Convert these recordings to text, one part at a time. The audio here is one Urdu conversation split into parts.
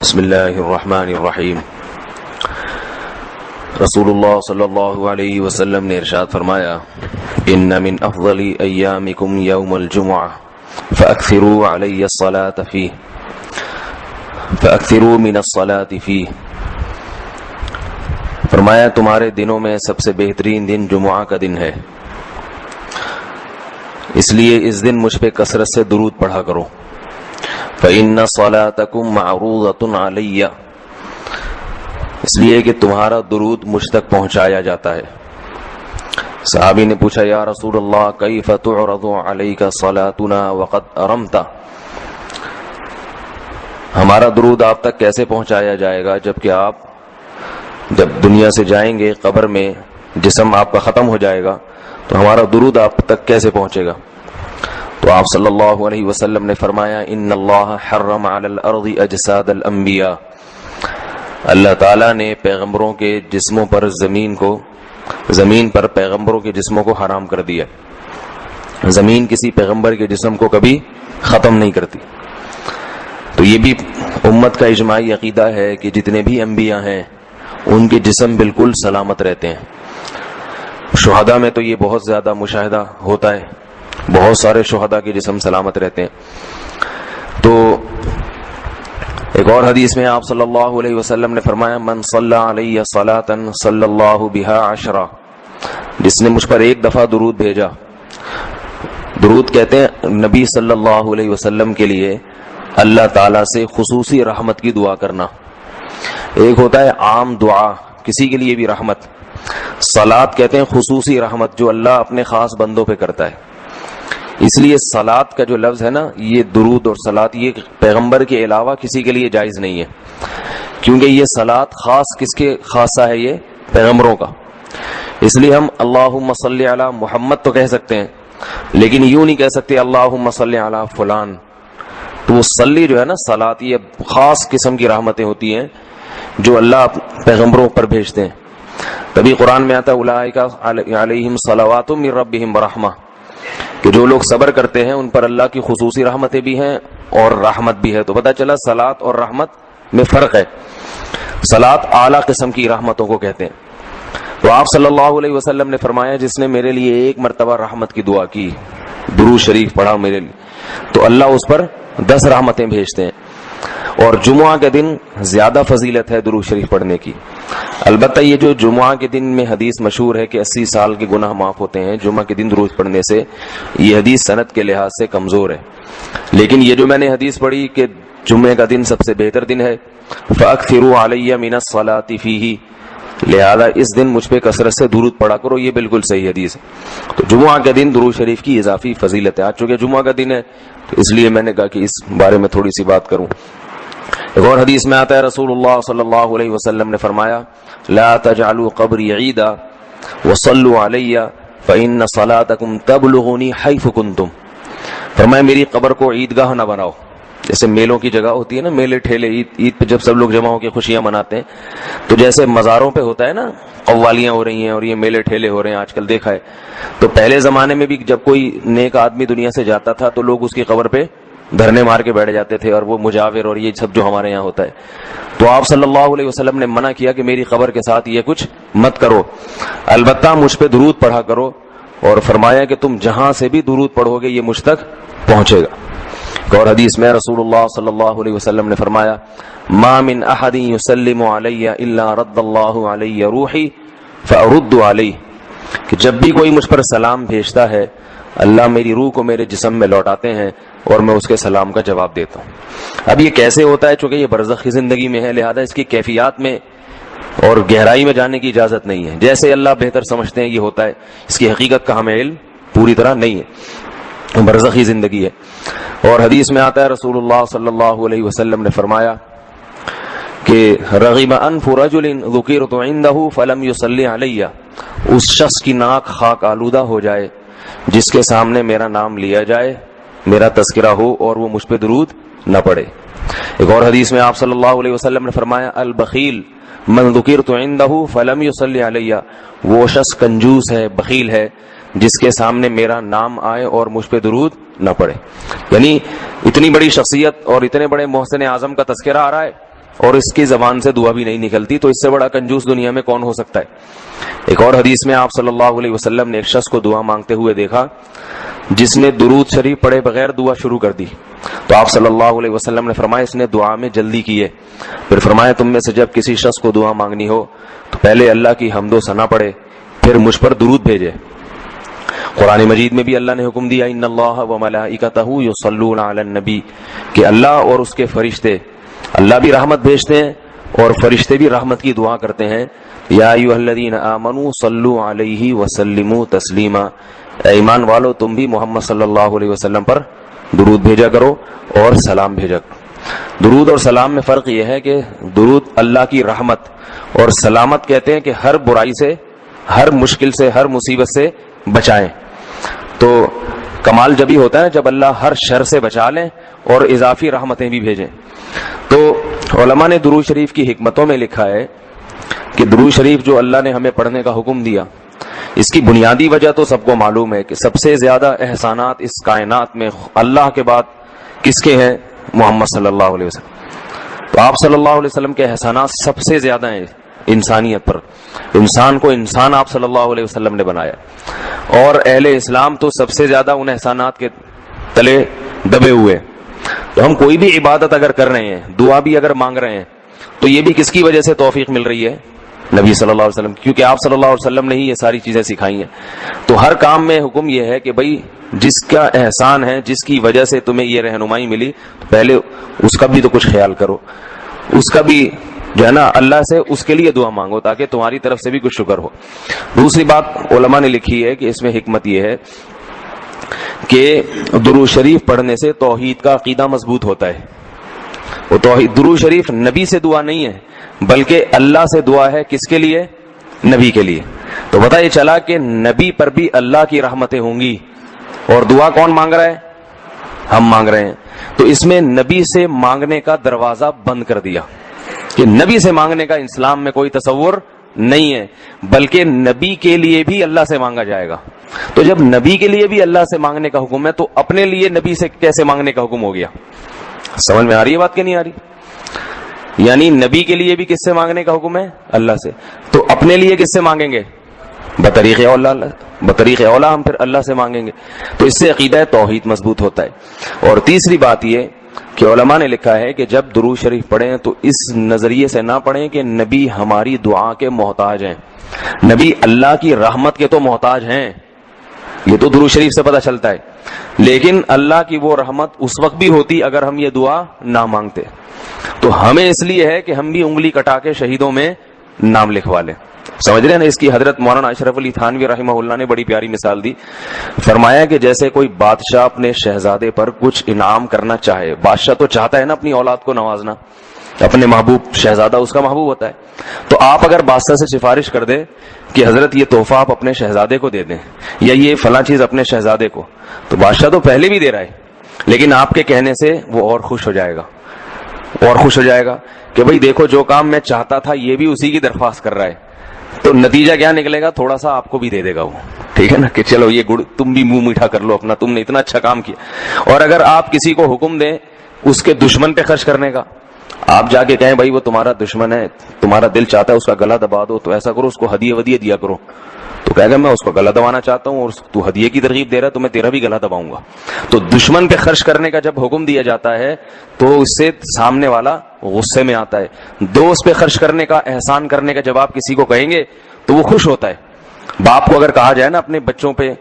بسم اللہ الرحمن الرحیم۔ رسول اللہ صلی اللہ علیہ وسلم نے ارشاد فرمایا، ان من افضل ایامکم یوم الجمعہ فاکثروا علی الصلاۃ فیہ فاکثروا من الصلاۃ فیہ۔ فرمایا تمہارے دنوں میں سب سے بہترین دن جمعہ کا دن ہے، اس لیے اس دن مجھ پہ کثرت سے درود پڑھا کرو۔ فإن صلاتكم معروضة علی، اس لیے کہ تمہارا درود مجھ تک پہنچایا جاتا ہے۔ صحابی نے پوچھا، یا رسول اللہ کیف تعرض علیک صلاتنا وقد ارمت، ہمارا درود آپ تک کیسے پہنچایا جائے گا جبکہ آپ جب دنیا سے جائیں گے، قبر میں جسم آپ کا ختم ہو جائے گا، تو ہمارا درود آپ تک کیسے پہنچے گا؟ تو آپ صلی اللہ علیہ وسلم نے فرمایا، ان اللہ حرم علی الارض اجساد الانبیاء، اللہ تعالیٰ نے پیغمبروں کے جسموں پر زمین پر پیغمبروں کے جسموں کو حرام کر دیا۔ زمین کسی پیغمبر کے جسم کو کبھی ختم نہیں کرتی۔ تو یہ بھی امت کا اجماعی عقیدہ ہے کہ جتنے بھی انبیاء ہیں ان کے جسم بالکل سلامت رہتے ہیں۔ شہداء میں تو یہ بہت زیادہ مشاہدہ ہوتا ہے، بہت سارے شہداء کے جسم سلامت رہتے ہیں۔ تو ایک اور حدیث میں آپ صلی اللہ علیہ وسلم نے فرمایا، من صلی علیہ صلاۃ صلی اللہ بہا عشرہ، جس نے مجھ پر ایک دفعہ درود بھیجا۔ درود کہتے ہیں نبی صلی اللہ علیہ وسلم کے لیے اللہ تعالیٰ سے خصوصی رحمت کی دعا کرنا۔ ایک ہوتا ہے عام دعا، کسی کے لیے بھی رحمت، صلاۃ کہتے ہیں خصوصی رحمت جو اللہ اپنے خاص بندوں پہ کرتا ہے۔ اس لیے صلاۃ کا جو لفظ ہے نا، یہ درود اور صلاۃ یہ پیغمبر کے علاوہ کسی کے لیے جائز نہیں ہے، کیونکہ یہ صلاۃ خاص کس کے خاصہ ہے؟ یہ پیغمبروں کا۔ اس لیے ہم اللہم صلی علی محمد تو کہہ سکتے ہیں، لیکن یوں نہیں کہہ سکتے اللہم صلی علی فلان۔ تو وہ صلی جو ہے نا، صلاۃ یہ خاص قسم کی رحمتیں ہوتی ہیں جو اللہ پیغمبروں پر بھیجتے ہیں۔ تبھی قرآن میں آتا ہے اولئک علیہم صلوات من ربہم ورحمہ، کہ جو لوگ صبر کرتے ہیں ان پر اللہ کی خصوصی رحمتیں بھی ہیں اور رحمت بھی ہے۔ تو پتہ چلا صلاۃ اور رحمت میں فرق ہے۔ صلاۃ اعلیٰ قسم کی رحمتوں کو کہتے ہیں۔ تو آپ صلی اللہ علیہ وسلم نے فرمایا، جس نے میرے لیے ایک مرتبہ رحمت کی دعا کی، درود شریف پڑھا میرے لیے، تو اللہ اس پر 10 رحمتیں بھیجتے ہیں۔ اور جمعہ کے دن زیادہ فضیلت ہے درود شریف پڑھنے کی۔ البتہ یہ جو جمعہ کے دن میں حدیث مشہور ہے کہ 80 سال کے گناہ معاف ہوتے ہیں جمعہ کے دن درود پڑھنے سے، یہ حدیث سند کے لحاظ سے کمزور ہے۔ لیکن یہ جو میں نے حدیث پڑھی کہ جمعہ کا دن سب سے بہتر دن ہے، فَأَكْثِرُوا عَلَيَّ مِنَ الصَّلَاةِ فِيهِ، لہذا اس دن مجھ پہ کثرت سے درود پڑھا کرو، یہ بالکل صحیح حدیث ہے۔ تو جمعہ کے دن درود شریف کی اضافی فضیلت ہے۔ آج چونکہ جمعہ کا دن ہے تو اس لیے میں نے کہا کہ اس بارے میں تھوڑی سی بات کروں۔ ایک اور حدیث میں آتا ہے، رسول اللہ صلی اللہ علیہ وسلم نے فرمایا، لا تجعلوا قبری عیدا وصلوا علی فإن صلاتکم تبلغنی حیث کنتم۔ فرمایا میری قبر کو عیدگاہ نہ بناؤ، جیسے میلوں کی جگہ ہوتی ہے نا، میلے ٹھیلے، عید پہ جب سب لوگ جمع ہو کے خوشیاں مناتے ہیں، تو جیسے مزاروں پہ ہوتا ہے نا، قوالیاں ہو رہی ہیں اور یہ میلے ٹھیلے ہو رہے ہیں، آج کل دیکھا ہے۔ تو پہلے زمانے میں بھی جب کوئی نیک آدمی دنیا سے جاتا تھا تو لوگ اس کی قبر پہ دھرنے مار کے بیٹھ جاتے تھے، اور وہ مجاور اور یہ سب جو ہمارے یہاں ہوتا ہے۔ تو آپ صلی اللہ علیہ وسلم نے منع کیا کہ میری قبر کے ساتھ یہ کچھ مت کرو، البتہ مجھ پہ درود پڑھا کرو، اور فرمایا کہ تم جہاں سے بھی درود پڑھو گے یہ مجھ تک پہنچے گا۔ ایک اور حدیث میں رسول اللہ صلی اللہ علیہ وسلم نے فرمایا، ما من احد یسلم علی الا رد اللہ علی روحی فارد علیہ، کہ جب بھی کوئی مجھ پر سلام بھیجتا ہے اللہ میری روح کو میرے جسم میں لوٹاتے ہیں اور میں اس کے سلام کا جواب دیتا ہوں۔ اب یہ کیسے ہوتا ہے؟ چونکہ یہ برزخی زندگی میں ہے، لہذا اس کی کیفیات میں اور گہرائی میں جانے کی اجازت نہیں ہے۔ جیسے اللہ بہتر سمجھتے ہیں یہ ہوتا ہے، اس کی حقیقت کا ہمیں علم پوری طرح نہیں ہے، برزخی زندگی ہے۔ اور حدیث میں آتا ہے رسول اللہ صلی اللہ علیہ وسلم نے فرمایا کہ رغم انف رجل ذکرت عنده فلم يصلی علی، اس شخص کی ناک خاک آلودہ ہو جائے جس کے سامنے میرا نام لیا جائے، میرا تذکرہ ہو اور وہ مجھ پہ درود نہ پڑے۔ ایک اور حدیث میں آپ صلی اللہ علیہ وسلم نے فرمایا، البخیل من ذکرت عنده فلم يصلی علی، وہ شخص کنجوس ہے، بخیل ہے جس کے سامنے میرا نام آئے اور مجھ پہ درود نہ پڑے۔ یعنی اتنی بڑی شخصیت اور اتنے بڑے محسن اعظم کا تذکرہ آ رہا ہے اور اس کی زبان سے دعا بھی نہیں نکلتی، تو اس سے بڑا کنجوس دنیا میں کون ہو سکتا ہے؟ ایک اور حدیث میں آپ صلی اللہ علیہ وسلم نے ایک شخص کو دعا مانگتے ہوئے دیکھا جس نے درود شریف پڑھے بغیر دعا شروع کر دی، تو آپ صلی اللہ علیہ وسلم نے فرمایا اس نے دعا میں جلدی کی ہے۔ پھر فرمایا تم میں سے جب کسی شخص کو دعا مانگنی ہو تو پہلے اللہ کی حمد و ثنا پڑھے، پھر مجھ پر درود بھیجے۔ قرآن مجید میں بھی اللہ نے حکم دیا ان اللہ و ملائکتہ یصلون علی النبی، کہ اللہ اور اس کے فرشتے، اللہ بھی رحمت بھیجتے ہیں اور فرشتے بھی رحمت کی دعا کرتے ہیں۔ یا ایھا الذین آمنوا صلوا علیہ وسلموا تسلیما، اے ایمان والو تم بھی محمد صلی اللہ علیہ وسلم پر درود بھیجا کرو اور سلام بھیجا کرو۔ درود اور سلام میں فرق یہ ہے کہ درود اللہ کی رحمت، اور سلامت کہتے ہیں کہ ہر برائی سے، ہر مشکل سے، ہر مصیبت سے بچائیں۔ تو کمال جبھی ہوتا ہے جب اللہ ہر شر سے بچا لیں اور اضافی رحمتیں بھی بھیجیں۔ تو علماء نے درود شریف کی حکمتوں میں لکھا ہے کہ درود شریف جو اللہ نے ہمیں پڑھنے کا حکم دیا، اس کی بنیادی وجہ تو سب کو معلوم ہے کہ سب سے زیادہ احسانات اس کائنات میں اللہ کے بعد کس کے ہیں؟ محمد صلی اللہ علیہ وسلم۔ تو آپ صلی اللہ علیہ وسلم کے احسانات سب سے زیادہ ہیں انسانیت پر، انسان کو انسان آپ صلی اللہ علیہ وسلم نے بنایا، اور اہل اسلام تو سب سے زیادہ ان احسانات کے تلے دبے ہوئے۔ تو ہم کوئی بھی عبادت اگر کر رہے ہیں، دعا بھی اگر مانگ رہے ہیں، تو یہ بھی کس کی وجہ سے توفیق مل رہی ہے؟ نبی صلی اللہ علیہ وسلم، کیونکہ آپ صلی اللہ علیہ وسلم نے ہی یہ ساری چیزیں سکھائی ہیں۔ تو ہر کام میں حکم یہ ہے کہ بھئی جس کا احسان ہے، جس کی وجہ سے تمہیں یہ رہنمائی ملی، تو پہلے اس کا بھی تو کچھ خیال کرو، اس کا بھی جو ہے نا اللہ سے اس کے لیے دعا مانگو تاکہ تمہاری طرف سے بھی کچھ شکر ہو۔ دوسری بات علماء نے لکھی ہے کہ اس میں حکمت یہ ہے کہ درود شریف پڑھنے سے توحید کا عقیدہ مضبوط ہوتا ہے۔ وہ توحید، درود شریف نبی سے دعا نہیں ہے بلکہ اللہ سے دعا ہے، کس کے لیے؟ نبی کے لیے۔ تو پتہ یہ چلا کہ نبی پر بھی اللہ کی رحمتیں ہوں گی، اور دعا کون مانگ رہا ہے؟ ہم مانگ رہے ہیں۔ تو اس میں نبی سے مانگنے کا دروازہ بند کر دیا کہ نبی سے مانگنے کا اسلام میں کوئی تصور نہیں ہے، بلکہ نبی کے لیے بھی اللہ سے مانگا جائے گا۔ تو جب نبی کے لیے بھی اللہ سے مانگنے کا حکم ہے تو اپنے لیے نبی سے کیسے مانگنے کا حکم ہو گیا؟ سمجھ میں آ رہی ہے بات کہ نہیں آ رہی؟ یعنی نبی کے لیے بھی کس سے مانگنے کا حکم ہے؟ اللہ سے۔ تو اپنے لیے کس سے مانگیں گے؟ بطریق اولا ہم پھر اللہ سے مانگیں گے۔ تو اس سے عقیدہ توحید مضبوط ہوتا ہے۔ اور تیسری بات یہ کہ علماء نے لکھا ہے کہ جب درود شریف پڑھیں تو اس نظریے سے نہ پڑھیں کہ نبی ہماری دعا کے محتاج ہیں، نبی اللہ کی رحمت کے تو محتاج ہیں، یہ تو درود شریف سے پتہ چلتا ہے، لیکن اللہ کی وہ رحمت اس وقت بھی ہوتی اگر ہم یہ دعا نہ مانگتے۔ تو ہمیں اس لیے ہے کہ ہم بھی انگلی کٹا کے شہیدوں میں نام لکھوا لیں۔ سمجھ رہے ہیں نا؟ اس کی حضرت مولانا اشرف علی تھانوی رحمہ اللہ نے بڑی پیاری مثال دی، فرمایا کہ جیسے کوئی بادشاہ اپنے شہزادے پر کچھ انعام کرنا چاہے، بادشاہ تو چاہتا ہے نا اپنی اولاد کو نوازنا، اپنے محبوب شہزادہ اس کا محبوب ہوتا ہے، تو آپ اگر بادشاہ سے سفارش کر دیں کہ حضرت یہ تحفہ آپ اپنے شہزادے کو دے دیں یا یہ فلاں چیز اپنے شہزادے کو، تو بادشاہ تو پہلے بھی دے رہا ہے، لیکن آپ کے کہنے سے وہ اور خوش ہو جائے گا، اور خوش ہو جائے گا کہ بھئی دیکھو جو کام میں چاہتا تھا یہ بھی اسی کی درخواست کر رہا ہے۔ تو نتیجہ کیا نکلے گا؟ تھوڑا سا آپ کو بھی دے دے گا وہ، ٹھیک ہے نا، کہ چلو یہ گڑ تم بھی منہ میٹھا کر لو اپنا، تم نے اتنا اچھا کام کیا۔ اور اگر آپ کسی کو حکم دیں اس کے دشمن پہ خرچ کرنے کا، آپ جا کے کہیں بھائی وہ تمہارا دشمن ہے، تمہارا دل چاہتا ہے اس کا گلا دبا دو، تو ایسا کرو اس کو ہدیے ودیے دیا کرو، تو کہے گا میں اس کو گلا دبانا چاہتا ہوں اور تو ہدیے کی ترغیب دے رہا ہے تو میں تیرا بھی گلا دباؤں گا۔ تو دشمن پہ خرچ کرنے کا جب حکم دیا جاتا ہے تو اس سے سامنے والا غصے میں آتا ہے۔ دوست پہ خرچ کرنے کا، احسان کرنے کا جب آپ کسی کو کہیں گے تو وہ خوش ہوتا ہے۔ باپ کو اگر کہا جائے نا اپنے بچوں پہ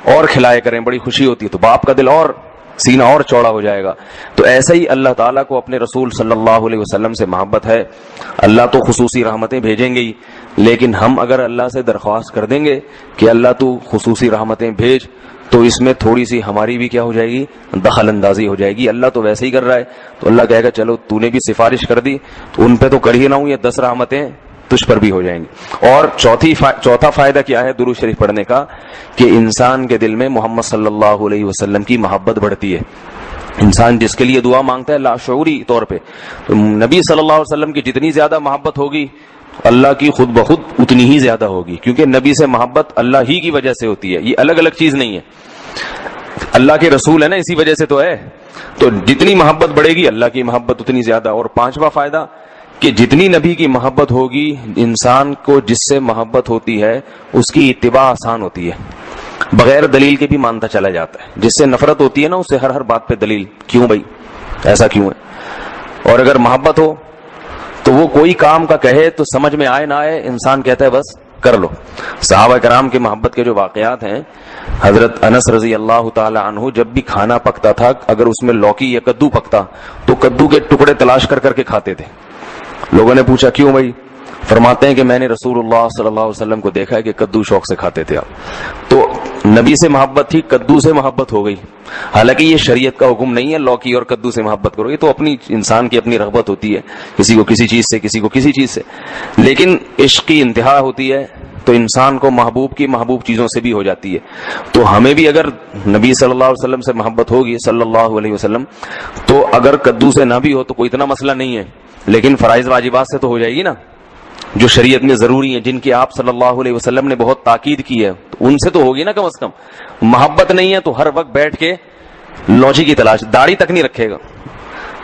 اور کھلائے کریں، بڑی خوشی ہوتی ہے، تو باپ کا دل اور سینہ اور چوڑا ہو جائے گا۔ تو ایسا ہی اللہ تعالیٰ کو اپنے رسول صلی اللہ علیہ وسلم سے محبت ہے، اللہ تو خصوصی رحمتیں بھیجیں گے ہی، لیکن ہم اگر اللہ سے درخواست کر دیں گے کہ اللہ تو خصوصی رحمتیں بھیج، تو اس میں تھوڑی سی ہماری بھی کیا ہو جائے گی؟ دخل اندازی ہو جائے گی۔ اللہ تو ویسے ہی کر رہا ہے، تو اللہ کہے گا چلو تو نے بھی سفارش کر دی تو ان پہ تو کر ہی نہ ہوں، یہ 10 رحمتیں تجھ پر بھی ہو جائیں گی۔ اور چوتھا فائدہ کیا ہے درود شریف پڑھنے کا؟ کہ انسان کے دل میں محمد صلی اللہ علیہ وسلم کی محبت بڑھتی ہے۔ انسان جس کے لیے دعا مانگتا ہے لاشعوری طور پہ، تو نبی صلی اللہ علیہ وسلم کی جتنی زیادہ محبت ہوگی اللہ کی خود بخود اتنی ہی زیادہ ہوگی، کیونکہ نبی سے محبت اللہ ہی کی وجہ سے ہوتی ہے، یہ الگ الگ چیز نہیں ہے، اللہ کے رسول ہے نا، اسی وجہ سے تو ہے۔ تو جتنی محبت بڑھے گی اللہ کی محبت اتنی زیادہ۔ اور 5واں فائدہ کہ جتنی نبی کی محبت ہوگی انسان کو جس سے محبت ہوتی ہے اس کی اتباع آسان ہوتی ہے, بغیر دلیل کے بھی مانتا چلا جاتا ہے. جس سے نفرت ہوتی ہے نا اس سے ہر بات پہ دلیل, کیوں بھائی ایسا کیوں ہے. اور اگر محبت ہو تو وہ کوئی کام کا کہے تو سمجھ میں آئے نہ آئے انسان کہتا ہے بس کر لو. صحابہ کرام کی محبت کے جو واقعات ہیں, حضرت انس رضی اللہ تعالی عنہ جب بھی کھانا پکتا تھا اگر اس میں لوکی یا کدو پکتا تو کدو کے ٹکڑے تلاش کر کے کھاتے تھے. لوگوں نے پوچھا کیوں بھائی؟ فرماتے ہیں کہ میں نے رسول اللہ صلی اللہ علیہ وسلم کو دیکھا ہے کہ کدو شوق سے کھاتے تھے آپ. تو نبی سے محبت تھی, کدو سے محبت ہو گئی. حالانکہ یہ شریعت کا حکم نہیں ہے لوکی اور کدو سے محبت کرو, یہ تو اپنی انسان کی اپنی رغبت ہوتی ہے, کسی کو کسی چیز سے کسی کو کسی چیز سے. لیکن عشق کی انتہا ہوتی ہے تو انسان کو محبوب کی محبوب چیزوں سے بھی ہو جاتی ہے. تو ہمیں بھی اگر نبی صلی اللہ علیہ وسلم سے محبت ہوگی صلی اللہ علیہ وسلم, تو اگر کدو سے نہ بھی ہو تو کوئی اتنا مسئلہ نہیں ہے, لیکن فرائض واجبات سے تو ہو جائے گی نا, جو شریعت میں ضروری ہیں, جن کی آپ صلی اللہ علیہ وسلم نے بہت تاکید کی ہے, تو ان سے تو ہوگی نا کم از کم. محبت نہیں ہے تو ہر وقت بیٹھ کے لوچی کی تلاش, داڑھی تک نہیں رکھے گا.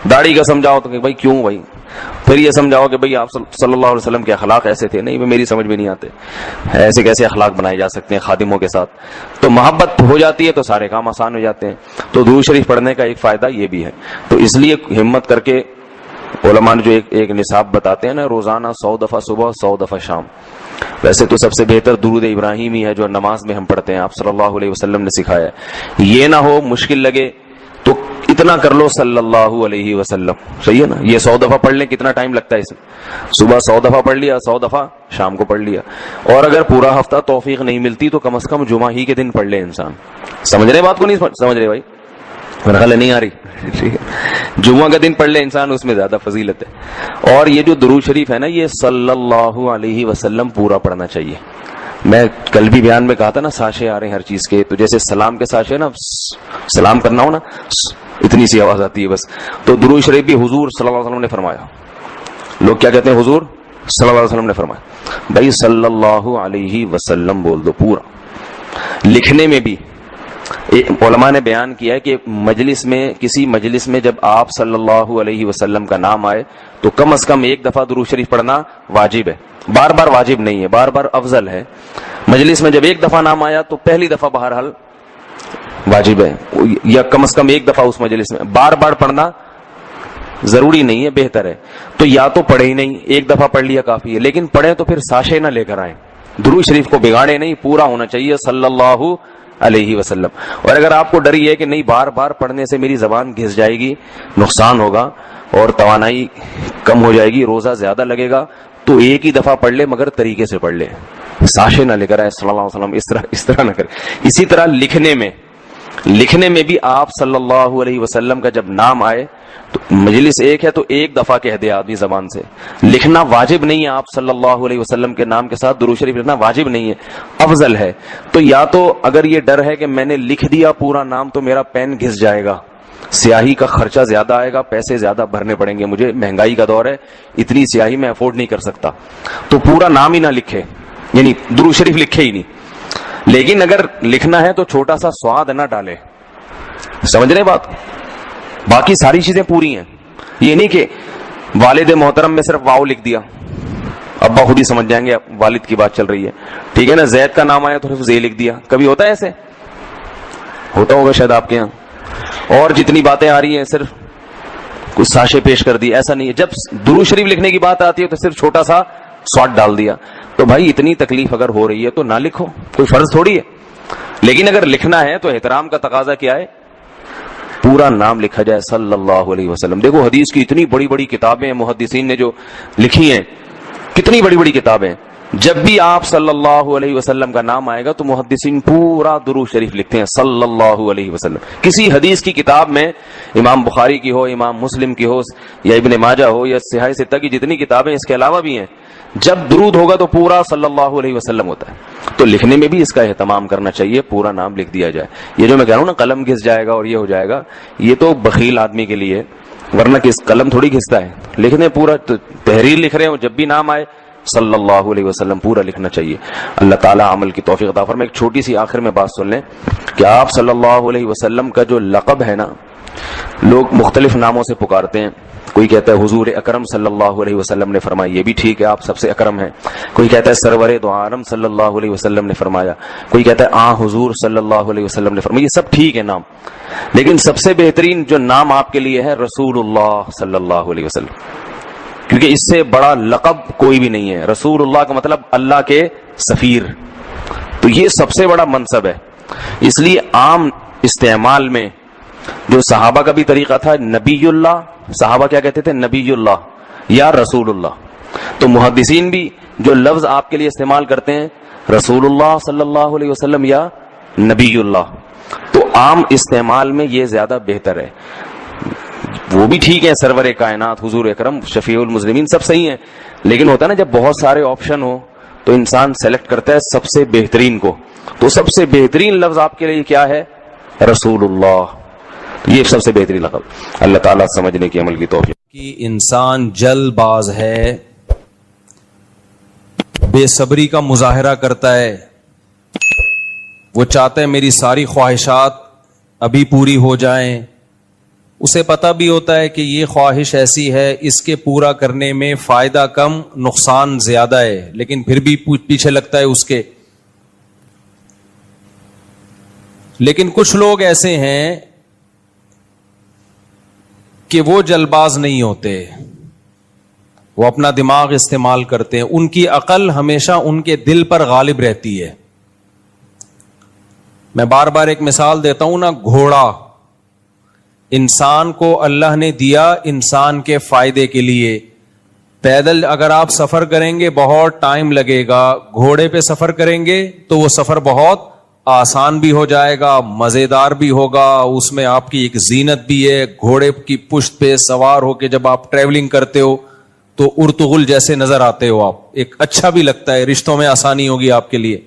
داڑھی کا سمجھاؤ تو کہ بھائی کیوں بھائی, پھر یہ سمجھاؤ کہ بھائی آپ صلی اللہ علیہ وسلم کے اخلاق ایسے تھے, نہیں میری سمجھ میں نہیں آتے, ایسے کیسے اخلاق بنائے جا سکتے ہیں خادموں کے ساتھ. تو محبت ہو جاتی ہے تو سارے کام آسان ہو جاتے ہیں. تو درود شریف پڑھنے کا ایک فائدہ یہ بھی ہے. تو اس لیے ہمت کر کے علماء نے جو ایک نصاب بتاتے ہیں نا, روزانہ 100 دفعہ صبح 100 دفعہ شام. ویسے تو سب سے بہتر درود ابراہیمی ہے جو نماز میں ہم پڑھتے ہیں, آپ صلی اللہ علیہ وسلم نے سکھایا ہے. یہ نہ ہو مشکل لگے تو اتنا کر لو صلی اللہ علیہ وسلم, صحیح ہے نا. یہ 100 دفعہ پڑھ لیں, کتنا ٹائم لگتا ہے اس میں؟ صبح 100 دفعہ پڑھ لیا, 100 دفعہ شام کو پڑھ لیا. اور اگر پورا ہفتہ توفیق نہیں ملتی تو کم از کم جمعہ ہی کے دن پڑھ لے انسان. سمجھ رہے بات کو نہیں سمجھ رہے بھائی؟ میرا خیال نہیں آ رہی, ٹھیک ہے. جمعہ کا دن پڑھ لے انسان, اس میں زیادہ فضیلت ہے. اور یہ جو درود شریف ہے نا, یہ صلی اللہ علیہ وسلم پورا پڑھنا چاہیے. میں کل بھی بیان میں کہا تھا نا, ساشے آ رہے ہیں ہر چیز کے, تو جیسے سلام کے ساشے نا, سلام کرنا ہو نا اتنی سی آواز آتی ہے بس. تو درود شریف بھی حضور صلی اللہ علیہ وسلم نے فرمایا. لوگ کیا کہتے ہیں حضور صلی اللہ علیہ وسلم نے فرمایا, بھائی صلی اللہ علیہ وسلم بول دو پورا. لکھنے میں بھی علماء نے بیان کیا ہے کہ مجلس میں, کسی مجلس میں جب آپ صلی اللہ علیہ وسلم کا نام آئے تو کم از کم ایک دفعہ درود شریف پڑھنا واجب ہے. بار بار واجب نہیں ہے, بار بار افضل ہے. مجلس میں جب ایک دفعہ نام آیا تو پہلی دفعہ بہرحال واجب ہے, یا کم از کم ایک دفعہ اس مجلس میں. بار بار پڑھنا ضروری نہیں ہے, بہتر ہے. تو یا تو پڑھے ہی نہیں, ایک دفعہ پڑھ لیا کافی ہے, لیکن پڑھے تو پھر ساشے نہ لے کر آئیں. درود شریف کو بگاڑے نہیں, پورا ہونا چاہیے صلی اللہ علیہ وسلم. اور اگر آپ کو ڈر یہ ہے کہ نہیں بار بار پڑھنے سے میری زبان گھس جائے گی, نقصان ہوگا اور توانائی کم ہو جائے گی, روزہ زیادہ لگے گا, تو ایک ہی دفعہ پڑھ لے مگر طریقے سے پڑھ لے, ساشے نہ لے کر آئے صلی اللہ علیہ وسلم, اس طرح نہ کرے. اسی طرح لکھنے میں بھی آپ صلی اللہ علیہ وسلم کا جب نام آئے تو مجلس ایک ہے تو ایک دفعہ کہہ دے آدمی زبان سے. لکھنا واجب نہیں ہے, آپ صلی اللہ علیہ وسلم کے نام کے ساتھ درود شریف لکھنا واجب نہیں ہے, افضل ہے. تو یا تو اگر یہ ڈر ہے کہ میں نے لکھ دیا پورا نام تو میرا پین گھس جائے گا, سیاہی کا خرچہ زیادہ آئے گا, پیسے زیادہ بھرنے پڑیں گے مجھے, مہنگائی کا دور ہے, اتنی سیاہی میں افورڈ نہیں کر سکتا, تو پورا نام ہی نہ لکھے, یعنی درود شریف لکھے ہی نہیں. لیکن اگر لکھنا ہے تو چھوٹا سا سواد نہ ڈالے, سمجھ رہے بات؟ باقی ساری چیزیں پوری ہیں. یہ نہیں کہ والد محترم میں صرف واو لکھ دیا, ابا خود ہی سمجھ جائیں گے والد کی بات چل رہی ہے, ٹھیک ہے نا. زید کا نام آیا تو صرف زے لکھ دیا, کبھی ہوتا ہے ایسے؟ ہوتا ہوگا شاید آپ کے یہاں. اور جتنی باتیں آ رہی ہیں صرف کچھ ساشے پیش کر دی, ایسا نہیں ہے. جب درود شریف لکھنے کی بات آتی ہے تو صرف چھوٹا سا سواد ڈال دیا. تو بھائی اتنی تکلیف اگر ہو رہی ہے تو نہ لکھو, کوئی فرض تھوڑی ہے. لیکن اگر لکھنا ہے تو احترام کا تقاضا کیا ہے, پورا نام لکھا جائے صلی اللہ علیہ وسلم. دیکھو حدیث کی اتنی بڑی بڑی کتابیں محدثین نے جو لکھی ہیں, کتنی بڑی بڑی کتابیں. جب بھی آپ صلی اللہ علیہ وسلم کا نام آئے گا تو محدثین پورا درود شریف لکھتے ہیں صلی اللہ علیہ وسلم. کسی حدیث کی کتاب میں, امام بخاری کی ہو, امام مسلم کی ہو, یا ابن ماجہ ہو, یا صحیح ستہ کی جتنی کتابیں اس کے علاوہ بھی ہیں, جب درود ہوگا تو پورا صلی اللہ علیہ وسلم ہوتا ہے. تو لکھنے میں بھی اس کا اہتمام کرنا چاہیے, پورا نام لکھ دیا جائے. یہ جو میں کہہ رہا ہوں نا قلم گھس جائے گا اور یہ ہو جائے گا, یہ تو بخیل آدمی کے لیے, ورنہ کس قلم تھوڑی گھستا ہے. لکھنے پورا تحریر لکھ رہے ہو, جب بھی نام آئے صلی اللہ علیہ وسلم پورا لکھنا چاہیے. اللہ تعالیٰ عمل کی توفیق عطا فرمائے. ایک چھوٹی سی آخر میں بات سن لیں کہ آپ صلی اللہ علیہ وسلم کا جو لقب ہے نا, لوگ مختلف ناموں سے پکارتے ہیں. کوئی کہتا ہے حضور اکرم صلی اللہ علیہ وسلم نے فرمایا، یہ بھی ٹھیک ہے، آپ سب سے اکرم ہیں. کوئی کہتا ہے سرور دو عالم صلی اللہ علیہ وسلم نے فرمایا، کوئی کہتا ہے حضور صلی اللہ علیہ وسلم نے فرمایا. یہ سب ٹھیک ہے نام، لیکن سب سے بہترین جو نام آپ کے لیے ہے رسول اللہ صلی اللہ علیہ وسلم، کیونکہ اس سے بڑا لقب کوئی بھی نہیں ہے. رسول اللہ کا مطلب اللہ کے سفیر، تو یہ سب سے بڑا منصب ہے. اس لیے عام استعمال میں جو صحابہ کا بھی طریقہ تھا، نبی اللہ، صحابہ کیا کہتے تھے؟ نبی اللہ یا رسول اللہ. تو محدثین بھی جو لفظ آپ کے لیے استعمال کرتے ہیں رسول اللہ صلی اللہ علیہ وسلم یا نبی اللہ، تو عام استعمال میں یہ زیادہ بہتر ہے. وہ بھی ٹھیک ہے، سرور کائنات، حضور اکرم، شفیع المسلمین، سب صحیح ہیں، لیکن ہوتا ہے نا جب بہت سارے آپشن ہو تو انسان سلیکٹ کرتا ہے سب سے بہترین کو. تو سب سے بہترین لفظ آپ کے لیے کیا ہے؟ رسول اللہ. یہ سب سے بہترین لقب. اللہ تعالیٰ سمجھنے کی عمل کی توفیق. کہ انسان جلد باز ہے، بے صبری کا مظاہرہ کرتا ہے، وہ چاہتا ہے میری ساری خواہشات ابھی پوری ہو جائیں. اسے پتہ بھی ہوتا ہے کہ یہ خواہش ایسی ہے، اس کے پورا کرنے میں فائدہ کم نقصان زیادہ ہے، لیکن پھر بھی پیچھے لگتا ہے اس کے. لیکن کچھ لوگ ایسے ہیں کہ وہ جلد باز نہیں ہوتے، وہ اپنا دماغ استعمال کرتے ہیں، ان کی عقل ہمیشہ ان کے دل پر غالب رہتی ہے. میں بار بار ایک مثال دیتا ہوں نا، گھوڑا انسان کو اللہ نے دیا انسان کے فائدے کے لیے. پیدل اگر آپ سفر کریں گے بہت ٹائم لگے گا، گھوڑے پہ سفر کریں گے تو وہ سفر بہت آسان بھی ہو جائے گا، مزیدار بھی ہوگا، اس میں آپ کی ایک زینت بھی ہے. گھوڑے کی پشت پہ سوار ہو کے جب آپ ٹریولنگ کرتے ہو تو ارطغرل جیسے نظر آتے ہو آپ، ایک اچھا بھی لگتا ہے، رشتوں میں آسانی ہوگی آپ کے لیے.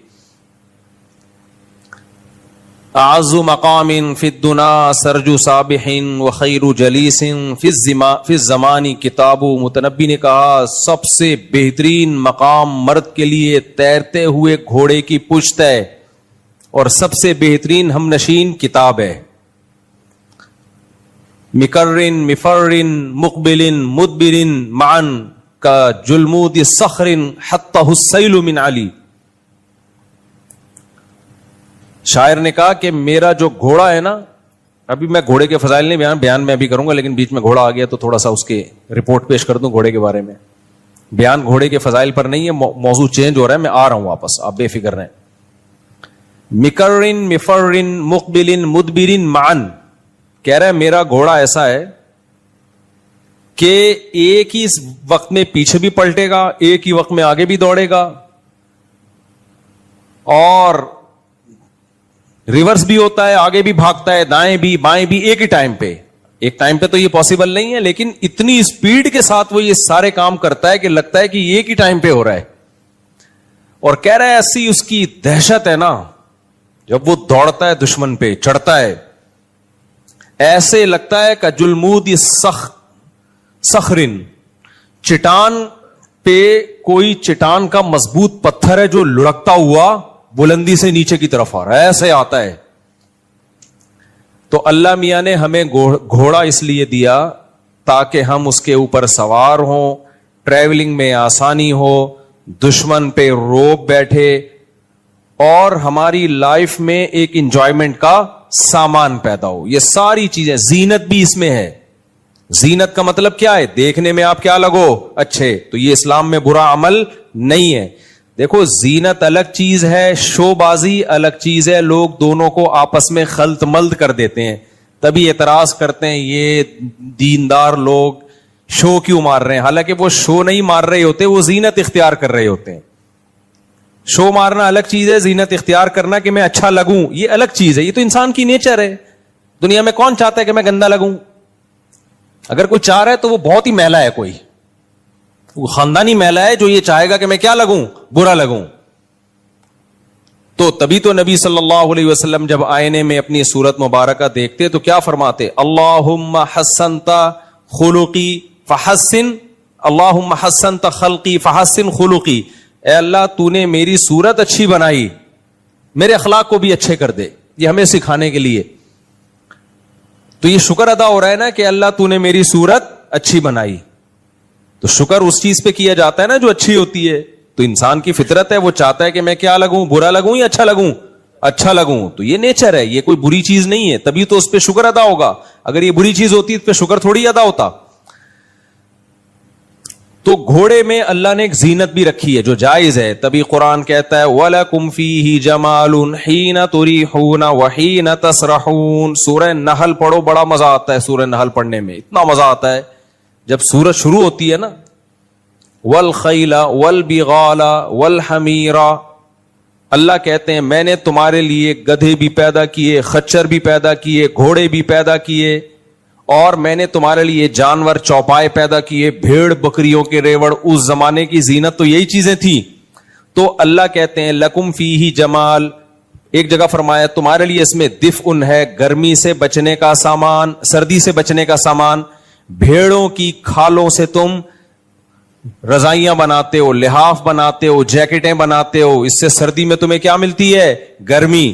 اعز مقام فی الدنا سرج صابح وخیر جلیس فی الزمان کتاب. متنبی نے کہا سب سے بہترین مقام مرد کے لیے تیرتے ہوئے گھوڑے کی پشت ہے، اور سب سے بہترین ہم نشین کتاب ہے. مکرن مفرن مقبلن مدبرن معن کا جلمود صخر حتى السیل من علی. شاعر نے کہا کہ میرا جو گھوڑا ہے نا، ابھی میں گھوڑے کے فضائل نہیں بیان میں ابھی کروں گا، لیکن بیچ میں گھوڑا آ گیا تو تھوڑا سا اس کے رپورٹ پیش کر دوں گھوڑے کے بارے میں. بیان گھوڑے کے فضائل پر نہیں ہے، موضوع چینج ہو رہا ہے، میں آ رہا ہوں واپس، آپ بے فکر رہیں. مکرن مفرن مقبلن مدبرن معن کہہ رہا ہے میرا گھوڑا ایسا ہے کہ ایک ہی وقت میں پیچھے بھی پلٹے گا، ایک ہی وقت میں آگے بھی دوڑے گا، اور ریورس بھی ہوتا ہے، آگے بھی بھاگتا ہے، دائیں بھی بائیں بھی، ایک ہی ٹائم پہ. ایک ٹائم پہ تو یہ پاسبل نہیں ہے، لیکن اتنی اسپیڈ کے ساتھ وہ یہ سارے کام کرتا ہے کہ لگتا ہے کہ ایک ہی ٹائم پہ ہو رہا ہے. اور کہہ رہا ہے ایسی اس کی دہشت ہے نا، جب وہ دوڑتا ہے دشمن پہ چڑھتا ہے، ایسے لگتا ہے کہ جلمود صخرن، چٹان پہ کوئی چٹان کا مضبوط پتھر ہے جو لڑکتا ہوا بلندی سے نیچے کی طرف آ رہا ہے، ایسے آتا ہے. تو اللہ میاں نے ہمیں گھوڑا اس لیے دیا تاکہ ہم اس کے اوپر سوار ہوں، ٹریولنگ میں آسانی ہو، دشمن پہ روب بیٹھے، اور ہماری لائف میں ایک انجوائمنٹ کا سامان پیدا ہو. یہ ساری چیزیں، زینت بھی اس میں ہے. زینت کا مطلب کیا ہے؟ دیکھنے میں آپ کیا لگو اچھے. تو یہ اسلام میں برا عمل نہیں ہے. دیکھو زینت الگ چیز ہے، شو بازی الگ چیز ہے. لوگ دونوں کو آپس میں خلط ملط کر دیتے ہیں، تبھی اعتراض کرتے ہیں یہ دیندار لوگ شو کیوں مار رہے ہیں. حالانکہ وہ شو نہیں مار رہے ہوتے، وہ زینت اختیار کر رہے ہوتے ہیں. شو مارنا الگ چیز ہے، زینت اختیار کرنا کہ میں اچھا لگوں یہ الگ چیز ہے. یہ تو انسان کی نیچر ہے. دنیا میں کون چاہتا ہے کہ میں گندا لگوں؟ اگر کوئی چاہ رہا ہے تو وہ بہت ہی میلا ہے، کوئی وہ خاندانی میلا ہے جو یہ چاہے گا کہ میں کیا لگوں؟ برا لگوں. تو تبھی تو نبی صلی اللہ علیہ وسلم جب آئینے میں اپنی صورت مبارکہ دیکھتے تو کیا فرماتے؟ اللہم حسنت خلقی فحسن، اللہم حسنت خلقی فحسن خلقی. اے اللہ تو نے میری صورت اچھی بنائی، میرے اخلاق کو بھی اچھے کر دے. یہ ہمیں سکھانے کے لیے. تو یہ شکر ادا ہو رہا ہے نا کہ اللہ تو نے میری صورت اچھی بنائی. تو شکر اس چیز پہ کیا جاتا ہے نا جو اچھی ہوتی ہے. تو انسان کی فطرت ہے, وہ چاہتا ہے کہ میں کیا لگوں, برا لگوں یا اچھا لگوں, اچھا لگوں. تو یہ نیچر ہے, یہ کوئی بری چیز نہیں ہے, تبھی تو اس پہ شکر ادا ہوگا. اگر یہ بری چیز ہوتی تو پہ شکر تھوڑی ادا ہوتا. تو گھوڑے میں اللہ نے ایک زینت بھی رکھی ہے جو جائز ہے. تبھی قرآن کہتا ہے وَلَكُمْ فِيهِ جَمَالٌ حِينَ تُرِيحُونَ وَحِينَ تَسْرَحُونَ. سورہ نحل پڑھو, بڑا مزہ آتا ہے سورہ نحل پڑھنے میں, اتنا مزہ آتا ہے جب سورت شروع ہوتی ہے نا. وَالْخَيْلَ وَالْبِغَالَ وَالْحَمِيرَ. اللہ کہتے ہیں میں نے تمہارے لیے گدھے بھی پیدا کیے, خچر بھی پیدا کیے, گھوڑے بھی پیدا کیے, اور میں نے تمہارے لیے جانور چوپائے پیدا کیے, بھیڑ بکریوں کے ریوڑ. اس زمانے کی زینت تو یہی چیزیں تھیں. تو اللہ کہتے ہیں لکم فیہ جمال. ایک جگہ فرمایا تمہارے لیے اس میں دفء ہے, گرمی سے بچنے کا سامان, سردی سے بچنے کا سامان. بھیڑوں کی کھالوں سے تم رضائیاں بناتے ہو, لحاف بناتے ہو, جیکٹیں بناتے ہو. اس سے سردی میں تمہیں کیا ملتی ہے, گرمی.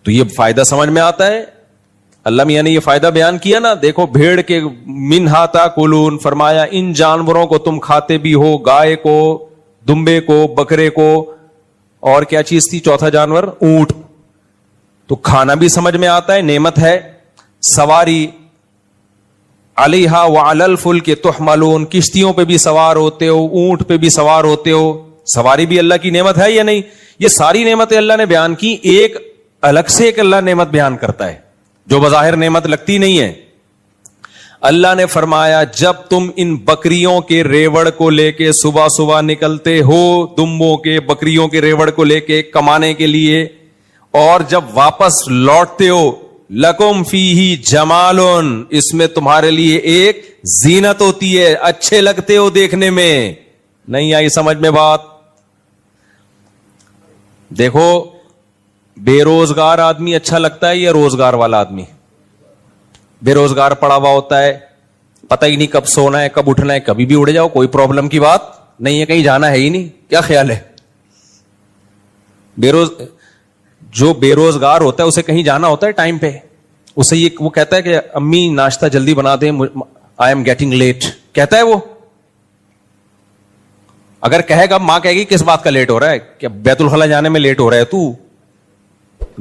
تو یہ فائدہ سمجھ میں آتا ہے. اللہ میاں نے یہ فائدہ بیان کیا نا. دیکھو بھیڑ کے منہا تاکلون, فرمایا ان جانوروں کو تم کھاتے بھی ہو, گائے کو, دمبے کو, بکرے کو, اور کیا چیز تھی چوتھا جانور, اونٹ. تو کھانا بھی سمجھ میں آتا ہے, نعمت ہے. سواری علیہا وعلی الفلک تحملون, کشتیوں پہ بھی سوار ہوتے ہو, اونٹ پہ بھی سوار ہوتے ہو. سواری بھی اللہ کی نعمت ہے یا نہیں؟ یہ ساری نعمتیں اللہ نے بیان کی, ایک الگ سے ایک اللہ نعمت بیان کرتا ہے جو بظاہر نعمت لگتی نہیں ہے. اللہ نے فرمایا جب تم ان بکریوں کے ریوڑ کو لے کے صبح صبح نکلتے ہو, دمبوں کے بکریوں کے ریوڑ کو لے کے کمانے کے لیے, اور جب واپس لوٹتے ہو, لکم فیہ جمالن, اس میں تمہارے لیے ایک زینت ہوتی ہے, اچھے لگتے ہو دیکھنے میں. نہیں آئی سمجھ میں بات؟ دیکھو بے روزگار آدمی اچھا لگتا ہے یا روزگار والا آدمی؟ بے روزگار پڑا ہوا ہوتا ہے, پتہ ہی نہیں کب سونا ہے کب اٹھنا ہے, کبھی بھی اڑ جاؤ, کوئی پرابلم کی بات نہیں ہے, کہیں جانا ہے ہی نہیں. کیا خیال ہے؟ جو بے روزگار ہوتا ہے اسے کہیں جانا ہوتا ہے ٹائم پہ, اسے یہ وہ کہتا ہے کہ امی ناشتہ جلدی بنا دیں, آئی ایم گیٹنگ لیٹ, کہتا ہے وہ. اگر کہے گا ماں کہے گی کس بات کا لیٹ ہو رہا ہے, کہ بیت الخلا جانے میں لیٹ ہو رہا ہے, تو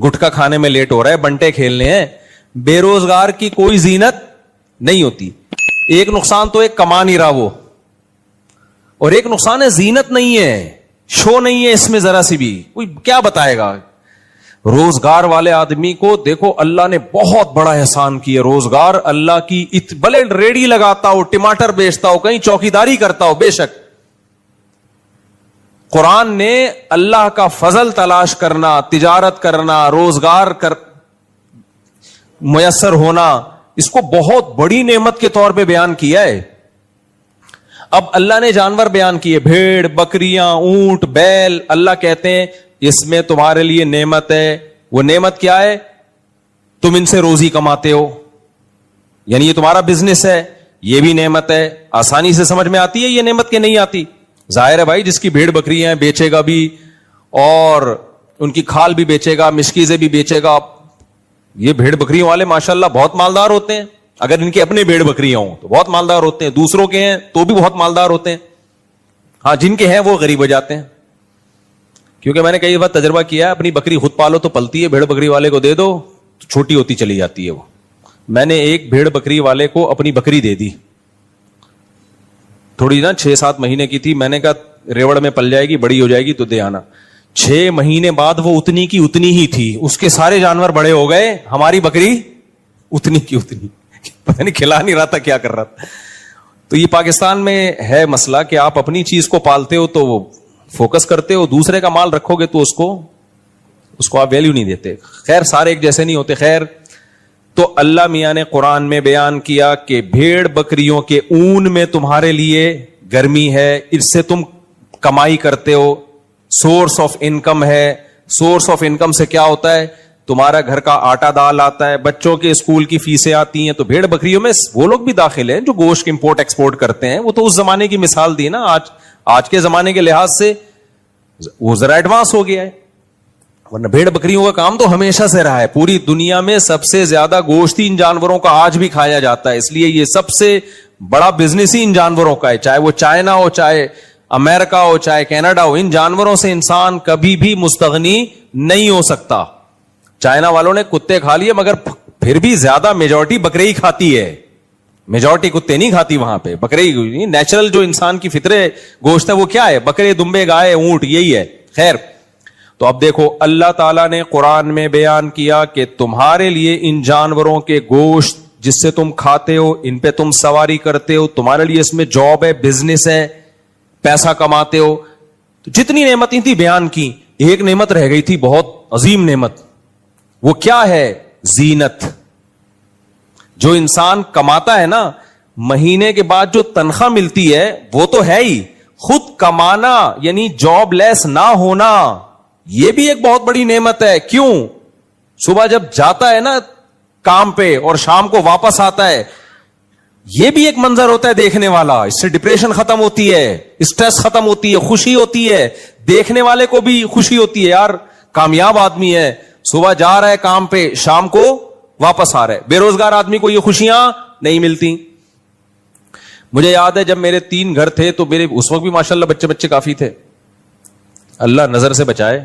گٹکا کھانے میں لیٹ ہو رہا ہے, بنٹے کھیلنے ہیں. بے روزگار کی کوئی زینت نہیں ہوتی. ایک نقصان تو ایک کما نہیں رہا وہ, اور ایک نقصان ہے زینت نہیں ہے, شو نہیں ہے اس میں ذرا سی بھی. کوئی کیا بتائے گا؟ روزگار والے آدمی کو دیکھو اللہ نے بہت بڑا احسان کیا. روزگار اللہ کی, بھلے ریڑھی لگاتا ہو, ٹماٹر بیچتا ہو, کہیں چوکیداری کرتا ہو, بے شک قرآن نے اللہ کا فضل تلاش کرنا, تجارت کرنا, روزگار میسر ہونا, اس کو بہت بڑی نعمت کے طور پہ بیان کیا ہے. اب اللہ نے جانور بیان کیے, بھیڑ, بکریاں, اونٹ, بیل. اللہ کہتے ہیں اس میں تمہارے لیے نعمت ہے. وہ نعمت کیا ہے؟ تم ان سے روزی کماتے ہو, یعنی یہ تمہارا بزنس ہے, یہ بھی نعمت ہے. آسانی سے سمجھ میں آتی ہے یہ نعمت کہ نہیں آتی؟ ظاہر ہے بھائی, جس کی بھیڑ بکریاں بیچے گا بھی, اور ان کی کھال بھی بیچے گا, مشکیزیں بھی بیچے گا. یہ بھیڑ بکریوں والے ماشاءاللہ بہت مالدار ہوتے ہیں. اگر ان کے اپنے بھیڑ بکریاں ہوں تو بہت مالدار ہوتے ہیں, دوسروں کے ہیں تو بھی بہت مالدار ہوتے ہیں. ہاں جن کے ہیں وہ غریب ہو جاتے ہیں. کیونکہ میں نے کئی بار تجربہ کیا ہے, اپنی بکری خود پالو تو پلتی ہے, بھیڑ بکری والے کو دے دو تو چھوٹی ہوتی چلی جاتی ہے وہ. میں نے ایک بھیڑ بکری والے کو اپنی بکری دے دی, تھوڑی نا 6-7 مہینے کی تھی. میں نے کہا ریوڑ میں پل جائے گی, بڑی ہو جائے گی تو دے آنا. 6 مہینے بعد وہ اتنی کی اتنی ہی تھی, اس کے سارے جانور بڑے ہو گئے, ہماری بکری اتنی کی اتنی, پتہ نہیں کھلا نہیں رہا تھا کیا کر رہا تھا. تو یہ پاکستان میں ہے مسئلہ کہ آپ اپنی چیز کو پالتے ہو تو وہ فوکس کرتے ہو, دوسرے کا مال رکھو گے تو اس کو آپ ویلیو نہیں دیتے. خیر سارے ایک جیسے نہیں ہوتے. خیر تو اللہ میاں نے قرآن میں بیان کیا کہ بھیڑ بکریوں کے اون میں تمہارے لیے گرمی ہے, اس سے تم کمائی کرتے ہو, سورس آف انکم ہے. سورس آف انکم سے کیا ہوتا ہے؟ تمہارا گھر کا آٹا دال آتا ہے, بچوں کے اسکول کی فیسیں آتی ہیں. تو بھیڑ بکریوں میں وہ لوگ بھی داخل ہیں جو گوشت امپورٹ ایکسپورٹ کرتے ہیں. وہ تو اس زمانے کی مثال دی نا, آج کے زمانے کے لحاظ سے وہ ذرا ایڈوانس ہو گیا ہے. ورنہ بھیڑ بکریوں کا کام تو ہمیشہ سے رہا ہے. پوری دنیا میں سب سے زیادہ گوشت ان جانوروں کا آج بھی کھایا جاتا ہے, اس لیے یہ سب سے بڑا بزنس ہی ان جانوروں کا ہے, چاہے وہ چائنا ہو, چاہے امریکہ ہو, چاہے کینیڈا ہو. ان جانوروں سے انسان کبھی بھی مستغنی نہیں ہو سکتا. چائنا والوں نے کتے کھا لیے, مگر پھر بھی زیادہ میجورٹی بکرے ہی کھاتی ہے, میجورٹی کتے نہیں کھاتی وہاں پہ, بکرے ہی. نیچرل جو انسان کی فطرے گوشت ہے وہ کیا ہے؟ بکرے, دمبے, گائے, اونٹ, یہی ہے. خیر, تو اب دیکھو اللہ تعالیٰ نے قرآن میں بیان کیا کہ تمہارے لیے ان جانوروں کے گوشت جس سے تم کھاتے ہو, ان پہ تم سواری کرتے ہو, تمہارے لیے اس میں جاب ہے, بزنس ہے, پیسہ کماتے ہو. تو جتنی نعمتیں تھی بیان کی, ایک نعمت رہ گئی تھی, بہت عظیم نعمت. وہ کیا ہے؟ زینت. جو انسان کماتا ہے نا, مہینے کے بعد جو تنخواہ ملتی ہے وہ تو ہے ہی, خود کمانا یعنی جاب لیس نہ ہونا, یہ بھی ایک بہت بڑی نعمت ہے. کیوں؟ صبح جب جاتا ہے نا کام پہ اور شام کو واپس آتا ہے, یہ بھی ایک منظر ہوتا ہے دیکھنے والا. اس سے ڈپریشن ختم ہوتی ہے, اسٹریس ختم ہوتی ہے, خوشی ہوتی ہے, دیکھنے والے کو بھی خوشی ہوتی ہے, یار کامیاب آدمی ہے, صبح جا رہا ہے کام پہ, شام کو واپس آ رہا ہے. بے روزگار آدمی کو یہ خوشیاں نہیں ملتی. مجھے یاد ہے جب میرے 3 گھر تھے تو میرے اس وقت بھی ماشاءاللہ بچے کافی تھے, اللہ نظر سے بچائے.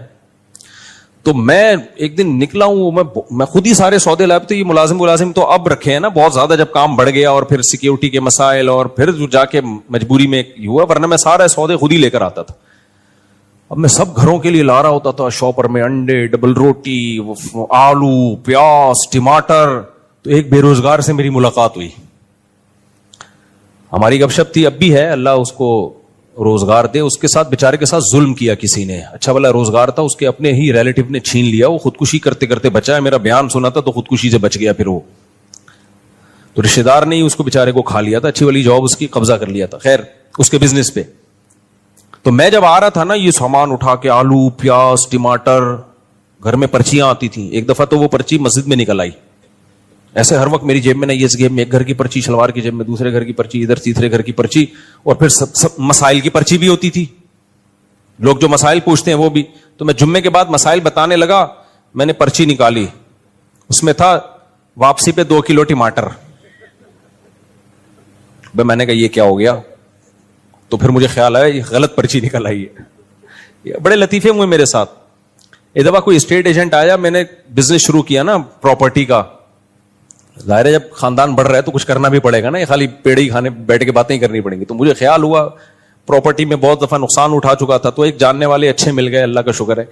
تو میں ایک دن نکلا ہوں, میں خود ہی سارے سودے لائے. تو یہ ملازم تو اب رکھے ہیں نا بہت زیادہ, جب کام بڑھ گیا اور پھر سیکیورٹی کے مسائل اور پھر جا کے مجبوری میں ہوا, ورنہ میں سارے سودے خود ہی لے کر آتا تھا. اب میں سب گھروں کے لیے لا رہا ہوتا تھا شاپر میں, انڈے, ڈبل روٹی, آلو, پیاز, ٹماٹر. تو ایک بے روزگار سے میری ملاقات ہوئی, ہماری گپ شپ تھی, اب بھی ہے, اللہ اس کو روزگار دے. اس کے ساتھ بیچارے کے ساتھ ظلم کیا کسی نے, اچھا والا روزگار تھا, اس کے اپنے ہی ریلیٹو نے چھین لیا. وہ خودکشی کرتے کرتے بچا ہے, میرا بیان سنا تھا تو خودکشی سے بچ گیا. پھر وہ تو رشتے دار نے ہی اس کو بیچارے کو کھا لیا تھا, اچھی والی جاب اس کی قبضہ کر لیا تھا. خیر, اس کے بزنس پہ. تو میں جب آ رہا تھا نا, یہ سامان اٹھا کے, آلو, پیاز, ٹماٹر, گھر میں پرچیاں آتی تھیں. ایک دفعہ تو وہ پرچی مسجد میں نکل آئی, ایسے ہر وقت میری جیب میں نہیں, اس جیب میں ایک گھر کی پرچی, شلوار کی جیب میں دوسرے گھر کی پرچی, ادھر تیسرے گھر کی پرچی, اور پھر سب مسائل کی پرچی بھی ہوتی تھی. لوگ جو مسائل پوچھتے ہیں وہ بھی. تو میں جمعے کے بعد مسائل بتانے لگا, میں نے پرچی نکالی, اس میں تھا واپسی پہ 2 کلو ٹماٹر. میں نے کہا یہ کیا ہو گیا؟ تو پھر مجھے خیال آیا یہ غلط پرچی نکل آئی ہے. بڑے لطیفے ہوئے میرے ساتھ. ایک دفعہ کوئی اسٹیٹ ایجنٹ آیا, میں نے بزنس شروع کیا نا پراپرٹی کا. ظاہر ہے جب خاندان بڑھ رہا ہے تو کچھ کرنا بھی پڑے گا نا, یہ خالی پیڑ ہی کھانے بیٹھ کے باتیں ہی کرنی پڑیں گی. تو مجھے خیال ہوا پراپرٹی میں بہت دفعہ نقصان اٹھا چکا تھا, تو ایک جاننے والے اچھے مل گئے, اللہ کا شکر ہے.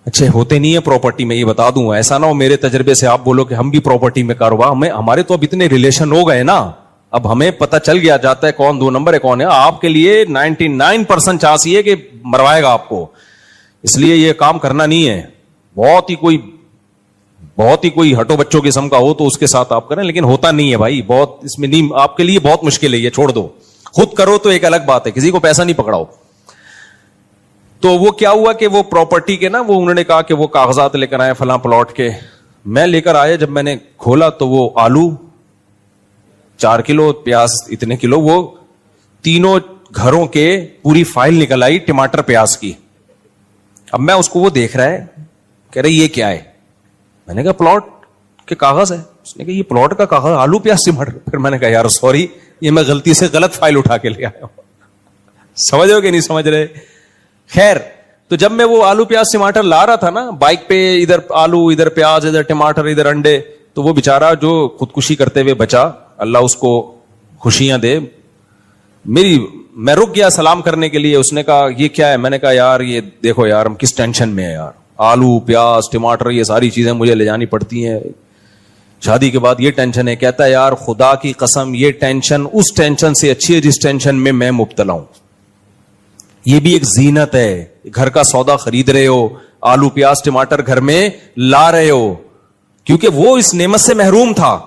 اچھے ہوتے نہیں ہے پراپرٹی میں, یہ بتا دوں, ایسا نہ ہو میرے تجربے سے آپ بولو کہ ہم بھی پراپرٹی میں کاروبار, ہمارے تو اب اتنے ریلیشن ہو گئے نا, اب ہمیں پتہ چل گیا جاتا ہے کون 2 نمبر ہے کون ہے. آپ کے لیے 99% چانس یہ کہ مروائے گا آپ کو, اس لیے یہ کام کرنا نہیں ہے. بہت ہی کوئی ہٹو بچوں قسم کا ہو تو اس کے ساتھ آپ کریں, لیکن ہوتا نہیں ہے بھائی, بہت اس میں نہیں, آپ کے لیے بہت مشکل ہے, یہ چھوڑ دو. خود کرو تو ایک الگ بات ہے, کسی کو پیسہ نہیں پکڑاؤ. تو وہ کیا ہوا کہ وہ پراپرٹی کے نا, وہ انہوں نے کہا کہ وہ کاغذات لے کر آئے فلاں پلاٹ کے. میں لے کر آیا, جب میں نے کھولا تو وہ آلو 4 کلو, پیاز اتنے کلو, وہ تینوں گھروں کے پوری فائل نکل آئی ٹماٹر پیاز کی. اب میں اس کو, وہ دیکھ رہا ہے, کہہ رہے یہ کیا ہے؟ میں نے کہا پلاٹ کے کاغذ ہے. اس نے کہا یہ پلاٹ کا کاغذ, آلو پیاز ٹماٹر. پھر میں نے کہا یار سوری, یہ میں غلطی سے غلط فائل اٹھا کے لے آیا ہوں. سمجھ رہے ہو کہ نہیں سمجھ رہے؟ خیر, تو جب میں وہ آلو پیاز ٹماٹر لا رہا تھا نا بائک پہ, ادھر آلو, ادھر پیاز, ادھر ٹماٹر, ادھر انڈے, تو وہ بیچارہ جو خودکشی کرتے ہوئے بچا, اللہ اس کو خوشیاں دے. میں رک گیا سلام کرنے کے لیے. اس نے کہا یہ کیا ہے؟ میں نے کہا یار یہ دیکھو یار, ہم کس ٹینشن میں ہیں یار, آلو پیاز ٹماٹر یہ ساری چیزیں مجھے لے جانی پڑتی ہیں, شادی کے بعد یہ ٹینشن ہے. کہتا ہے یار خدا کی قسم یہ ٹینشن اس ٹینشن سے اچھی ہے جس ٹینشن میں مبتلا ہوں. یہ بھی ایک زینت ہے, گھر کا سودا خرید رہے ہو, آلو پیاز ٹماٹر گھر میں لا رہے ہو, کیونکہ وہ اس نعمت سے محروم تھا,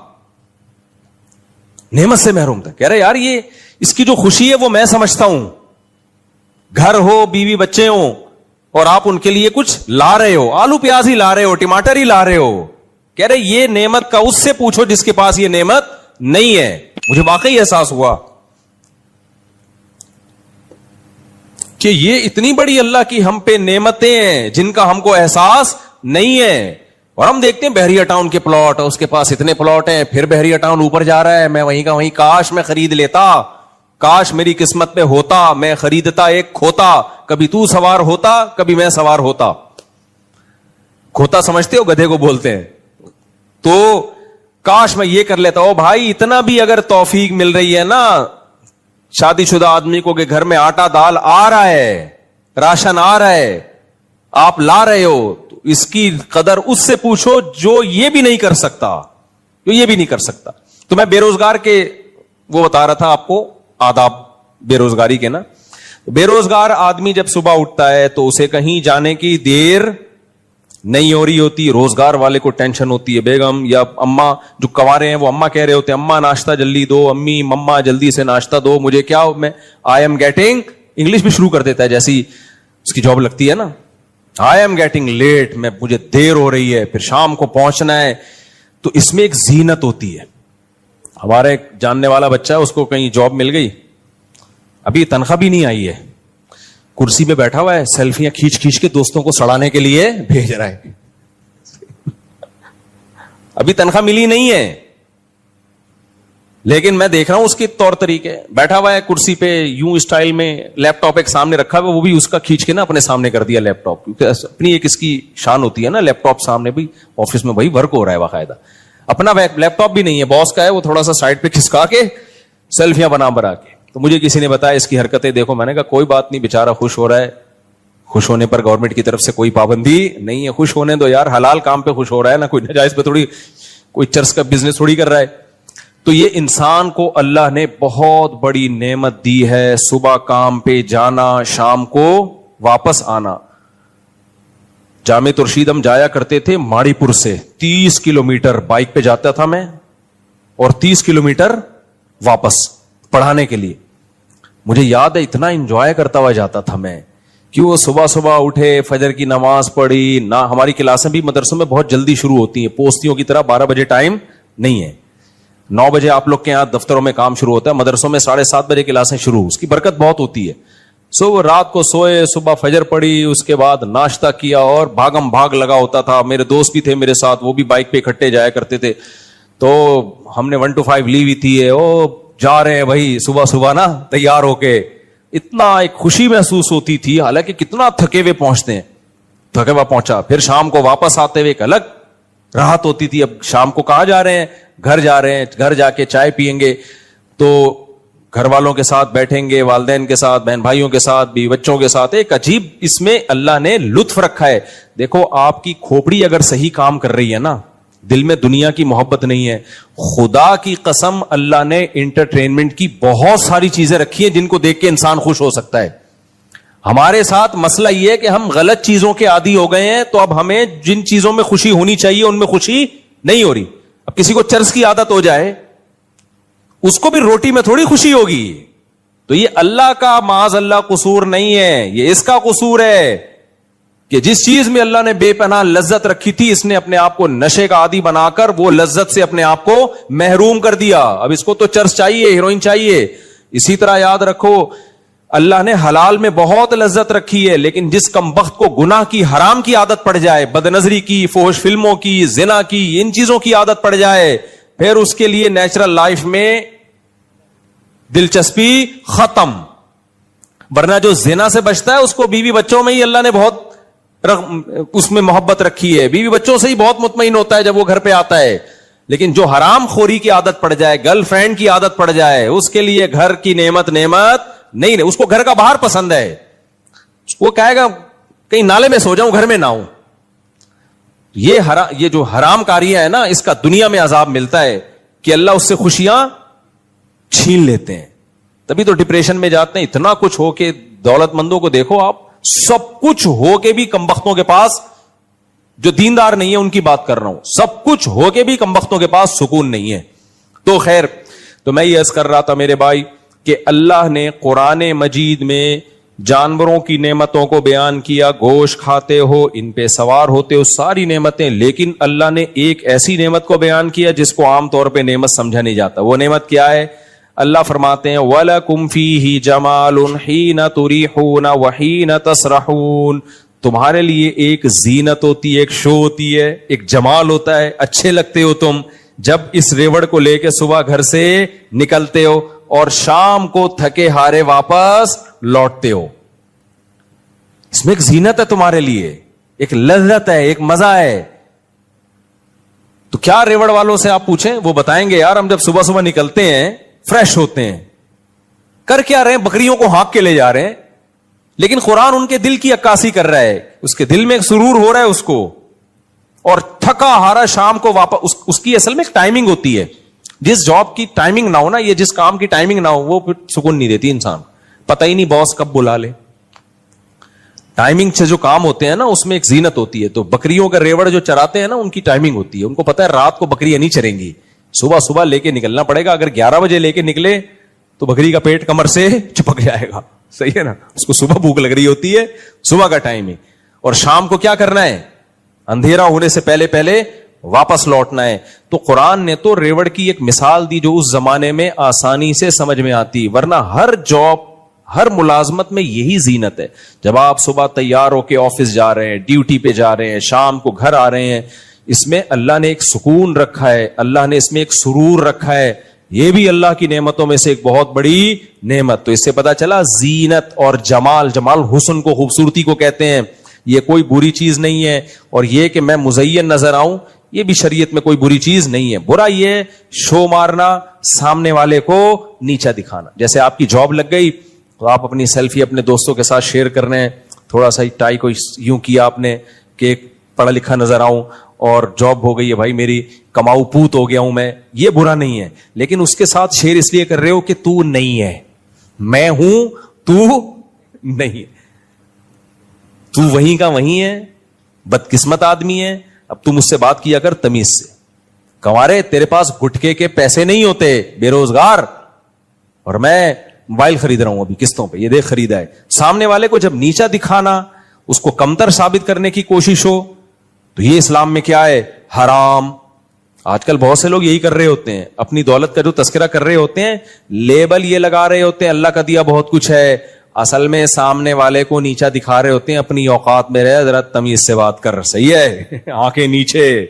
نعمت سے محروم تھا. کہہ رہے یار یہ اس کی جو خوشی ہے وہ میں سمجھتا ہوں. گھر ہو, بیوی بچے ہوں, اور آپ ان کے لیے کچھ لا رہے ہو, آلو پیاز ہی لا رہے ہو, ٹماٹر ہی لا رہے ہو. کہہ رہے یہ نعمت کا اس سے پوچھو جس کے پاس یہ نعمت نہیں ہے. مجھے واقعی احساس ہوا کہ یہ اتنی بڑی اللہ کی ہم پہ نعمتیں ہیں جن کا ہم کو احساس نہیں ہے. اور ہم دیکھتے ہیں بحریہ ٹاؤن کے پلاٹ, اس کے پاس اتنے پلاٹ ہیں, پھر بحریہ ٹاؤن اوپر جا رہا ہے, میں وہیں کا وہیں, کاش میں خرید لیتا, کاش میری قسمت میں ہوتا, میں خریدتا ایک کھوتا, کبھی تو سوار ہوتا کبھی میں سوار ہوتا. کھوتا سمجھتے ہو, گدھے کو بولتے ہیں. تو کاش میں یہ کر لیتا. او بھائی, اتنا بھی اگر توفیق مل رہی ہے نا شادی شدہ آدمی کو کہ گھر میں آٹا دال آ رہا ہے, راشن آ رہا ہے, آپ لا رہے ہو, تو اس کی قدر اس سے پوچھو جو یہ بھی نہیں کر سکتا, جو یہ بھی نہیں کر سکتا. تو میں بے روزگار کے وہ بتا رہا تھا آپ کو آداب بے روزگاری کے نا. بے روزگار آدمی جب صبح اٹھتا ہے تو اسے کہیں جانے کی دیر نہیں ہو رہی ہوتی. روزگار والے کو ٹینشن ہوتی ہے, بیگم یا اما جو کوارے ہیں وہ اما کہہ رہے ہوتے ہیں, اما ناشتہ جلدی دو, امی مما جلدی سے ناشتہ دو, مجھے کیا میں آئی ایم گیٹنگ, انگلش بھی شروع کر دیتا ہے جیسی اس کی جاب لگتی ہے نا, آئی ایم گیٹنگ لیٹ, میں مجھے دیر ہو رہی ہے, پھر شام کو پہنچنا ہے. تو اس میں ایک زینت ہوتی ہے. ہمارے ایک جاننے والا بچہ ہے, اس کو کہیں جاب مل گئی, ابھی تنخواہ بھی نہیں آئی ہے, کرسی پہ بیٹھا ہوا ہے, سیلفیاں کھینچ کھینچ کے دوستوں کو سڑانے کے لیے بھیج رہا ہے. ابھی تنخواہ ملی نہیں ہے, لیکن میں دیکھ رہا ہوں اس کے طور طریقے. بیٹھا ہوا ہے کرسی پہ یوں اسٹائل میں, لیپ ٹاپ ایک سامنے رکھا ہوا, وہ بھی اس کا کھینچ کے نا اپنے سامنے کر دیا لیپ ٹاپ, کیونکہ اپنی ایک اس کی شان ہوتی ہے نا, لیپ ٹاپ سامنے بھی, آفس میں بھائی ورک ہو رہا ہے باقاعدہ. اپنا لیپ ٹاپ بھی نہیں ہے, باس کا ہے, وہ تھوڑا سا سائڈ پہ کھسکا کے سیلفیاں بنا کے. تو مجھے کسی نے بتایا اس کی حرکتیں دیکھو. میں نے کہا کوئی بات نہیں, بےچارا خوش ہو رہا ہے, خوش ہونے پر گورنمنٹ کی طرف سے کوئی پابندی نہیں ہے, خوش ہونے دو یار, حلال کام پہ خوش ہو رہا ہے نا, کوئی ناجائز پہ تھوڑی, کوئی چرس کا بزنس تھوڑی کر رہا ہے. تو یہ انسان کو اللہ نے بہت بڑی نعمت دی ہے, صبح کام پہ جانا, شام کو واپس آنا. جامع ترشید ہم جایا کرتے تھے ماڑی پور سے, 30 کلومیٹر بائک پہ جاتا تھا میں, اور 30 کلومیٹر واپس پڑھانے کے لیے. مجھے یاد ہے اتنا انجوائے کرتا ہوا جاتا تھا میں, کہ وہ صبح صبح اٹھے, فجر کی نماز پڑھی نہ. ہماری کلاسیں بھی مدرسوں میں بہت جلدی شروع ہوتی ہیں, پوستیوں کی طرح 12 بجے ٹائم نہیں ہے. 9 بجے آپ لوگ کے یہاں دفتروں میں کام شروع ہوتا ہے, مدرسوں میں 7:30 بجے کلاسیں شروع. اس کی برکت بہت ہوتی ہے. وہ رات کو سوئے, صبح فجر پڑھی, اس کے بعد ناشتہ کیا, اور بھاگم بھاگ لگا ہوتا تھا. میرے دوست بھی تھے میرے ساتھ, وہ بھی بائک پہ اکٹھے جایا کرتے تھے. تو ہم نے 1 to 5 لی ہوئی تھی, او جا رہے ہیں بھائی صبح صبح نا تیار ہو کے. اتنا ایک خوشی محسوس ہوتی تھی, حالانکہ کتنا تھکے ہوئے پہنچتے ہیں, تھکے ہوا پہنچا. پھر شام کو واپس آتے ہوئے ایک الگ راحت ہوتی تھی. اب شام کو کہاں جا رہے ہیں, گھر جا رہے ہیں, گھر جا کے چائے پیئیں گے, تو گھر والوں کے ساتھ بیٹھیں گے, والدین کے ساتھ, بہن بھائیوں کے ساتھ, بیوی بچوں کے ساتھ. ایک عجیب اس میں اللہ نے لطف رکھا ہے. دیکھو آپ کی کھوپڑی اگر صحیح کام کر رہی ہے نا, دل میں دنیا کی محبت نہیں ہے, خدا کی قسم اللہ نے انٹرٹینمنٹ کی بہت ساری چیزیں رکھی ہیں جن کو دیکھ کے انسان خوش ہو سکتا ہے. ہمارے ساتھ مسئلہ یہ ہے کہ ہم غلط چیزوں کے عادی ہو گئے ہیں, تو اب ہمیں جن چیزوں میں خوشی ہونی چاہیے ان میں خوشی نہیں ہو رہی. اب کسی کو چرس کی عادت ہو جائے, اس کو بھی روٹی میں تھوڑی خوشی ہوگی. تو یہ اللہ کا معاذ اللہ قصور نہیں ہے, یہ اس کا قصور ہے کہ جس چیز میں اللہ نے بے پناہ لذت رکھی تھی, اس نے اپنے آپ کو نشے کا عادی بنا کر وہ لذت سے اپنے آپ کو محروم کر دیا. اب اس کو تو چرس چاہیے, ہیروئن چاہیے. اسی طرح یاد رکھو اللہ نے حلال میں بہت لذت رکھی ہے, لیکن جس کمبخت کو گناہ کی, حرام کی عادت پڑ جائے, بد نظری کی, فحش فلموں کی, زنا کی, ان چیزوں کی عادت پڑ جائے, پھر اس کے لیے نیچرل لائف میں دلچسپی ختم. ورنہ جو زنا سے بچتا ہے اس کو بیوی بچوں میں ہی اللہ نے بہت اس میں محبت رکھی ہے, بیوی بچوں سے ہی بہت مطمئن ہوتا ہے جب وہ گھر پہ آتا ہے. لیکن جو حرام خوری کی عادت پڑ جائے, گرل فرینڈ کی عادت پڑ جائے, اس کے لیے گھر کی نعمت نہیں, اس کو گھر کا باہر پسند ہے. وہ کہے گا کہیں نالے میں سو جاؤں, گھر میں نہ ہوں. یہ جو حرام کاریاں ہے نا, اس کا دنیا میں عذاب ملتا ہے کہ اللہ اس سے خوشیاں چھین لیتے ہیں. تبھی تو ڈپریشن میں جاتے ہیں. اتنا کچھ ہو کے, دولت مندوں کو دیکھو آپ, سب کچھ ہو کے بھی کمبختوں کے پاس, جو دیندار نہیں ہے ان کی بات کر رہا ہوں, سب کچھ ہو کے بھی کمبختوں کے پاس سکون نہیں ہے. تو خیر, تو میں یہ عرض کر رہا تھا میرے بھائی کہ اللہ نے قرآن مجید میں جانوروں کی نعمتوں کو بیان کیا, گوشت کھاتے ہو, ان پہ سوار ہوتے ہو, ساری نعمتیں. لیکن اللہ نے ایک ایسی نعمت کو بیان کیا جس کو عام طور پہ نعمت سمجھا نہیں جاتا. وہ نعمت کیا ہے؟ اللہ فرماتے ہیں وَلَكُمْ فِيهِ جَمَالٌ حِينَ تُرِيحُونَ وَحِينَ تَسْرَحُونَ. تمہارے لیے ایک زینت ہوتی ہے, ایک شو ہوتی ہے, ایک جمال ہوتا ہے, اچھے لگتے ہو تم جب اس ریوڑ کو لے کے صبح گھر سے نکلتے ہو اور شام کو تھکے ہارے واپس لوٹتے ہو. اس میں ایک زینت ہے تمہارے لیے, ایک لذت ہے, ایک مزہ ہے. تو کیا ریوڑ والوں سے آپ پوچھیں, وہ بتائیں گے یار ہم جب صبح صبح نکلتے ہیں فریش ہوتے ہیں. کر کیا رہے ہیں؟ بکریوں کو ہانک کے لے جا رہے ہیں. لیکن قرآن ان کے دل کی عکاسی کر رہا ہے, اس کے دل میں ایک سرور ہو رہا ہے اس کو, اور تھکا ہارا شام کو واپس. اس کی اصل میں ایک ٹائمنگ ہوتی ہے. جس جاب کی ٹائمنگ نہ ہو نا, یہ جس کام کی ٹائمنگ نہ ہو, وہ پھر سکون نہیں دیتی انسان. پتہ ہی نہیں باس کب بلا لے. ٹائمنگ سے جو کام ہوتے ہیں نا اس میں ایک زینت ہوتی ہے. تو بکریوں کا ریوڑ جو چراتے ہیں نا ان کی ٹائمنگ ہوتی ہے. ان کو پتا ہے رات کو بکریاں نہیں چریں گی, صبح صبح لے کے نکلنا پڑے گا. اگر 11 بجے لے کے نکلے تو بکری کا پیٹ کمر سے چپک جائے گا. صحیح ہے نا, اس کو صبح بھوک لگ رہی ہوتی ہے, صبح کا ٹائم ہے. اور شام کو کیا کرنا ہے؟ اندھیرا ہونے سے پہلے پہلے واپس لوٹنا ہے. تو قرآن نے تو ریوڑ کی ایک مثال دی جو اس زمانے میں آسانی سے سمجھ میں آتی, ورنہ ہر جاب ہر ملازمت میں یہی زینت ہے. جب آپ صبح تیار ہو کے آفس جا رہے ہیں, ڈیوٹی پہ جا رہے ہیں, شام کو گھر آ رہے ہیں, اس میں اللہ نے ایک سکون رکھا ہے, اللہ نے اس میں ایک سرور رکھا ہے. یہ بھی اللہ کی نعمتوں میں سے ایک بہت بڑی نعمت. تو اس سے پتا چلا زینت اور جمال, جمال حسن کو, خوبصورتی کو کہتے ہیں, یہ کوئی بری چیز نہیں ہے. اور یہ کہ میں مزین نظر آؤں, یہ بھی شریعت میں کوئی بری چیز نہیں ہے. برا یہ شو مارنا, سامنے والے کو نیچا دکھانا. جیسے آپ کی جاب لگ گئی تو آپ اپنی سیلفی اپنے دوستوں کے ساتھ شیئر کر رہے ہیں, تھوڑا سا ٹائی کو یوں کیا آپ نے کہ پڑھا لکھا نظر آؤں, اور جاب ہو گئی ہے بھائی میری, کماؤ پوت ہو گیا ہوں میں. یہ برا نہیں ہے, لیکن اس کے ساتھ شیئر اس لیے کر رہے ہو کہ تو نہیں ہے, میں ہوں تو نہیں, تو وہیں کا وہیں ہے, بدقسمت آدمی ہے. اب تم مجھ سے بات کیا کر تمیز سے. کنوارے تیرے پاس گٹکے کے پیسے نہیں ہوتے, بے روزگار, اور میں موبائل خرید رہا ہوں ابھی قسطوں پہ, یہ دیکھ خریدا ہے. سامنے والے کو جب نیچا دکھانا, اس کو کمتر ثابت کرنے کی کوشش ہو, تو یہ اسلام میں کیا ہے؟ حرام. آج کل بہت سے لوگ یہی کر رہے ہوتے ہیں, اپنی دولت کا جو تذکرہ کر رہے ہوتے ہیں, لیبل یہ لگا رہے ہوتے ہیں اللہ کا دیا بہت کچھ ہے, اصل میں سامنے والے کو نیچا دکھا رہے ہوتے ہیں. اپنی اوقات میں رہے, ذرا تمیز سے بات کر. صحیح ہے, آنکھیں نیچے,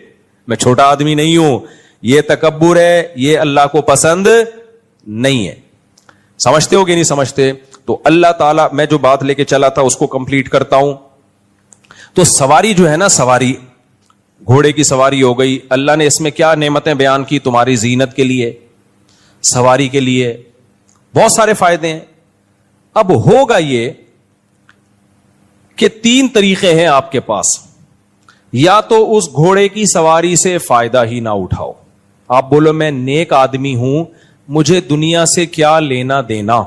میں چھوٹا آدمی نہیں ہوں. یہ تکبر ہے, یہ اللہ کو پسند نہیں ہے. سمجھتے ہو کہ نہیں سمجھتے؟ تو اللہ تعالیٰ, میں جو بات لے کے چلا تھا اس کو کمپلیٹ کرتا ہوں. تو سواری جو ہے نا, سواری, گھوڑے کی سواری ہو گئی. اللہ نے اس میں کیا نعمتیں بیان کی تمہاری زینت کے لیے, سواری کے لیے, بہت سارے فائدے ہیں. اب ہوگا یہ کہ 3 طریقے ہیں آپ کے پاس. یا تو اس گھوڑے کی سواری سے فائدہ ہی نہ اٹھاؤ. آپ بولو میں نیک آدمی ہوں, مجھے دنیا سے کیا لینا دینا,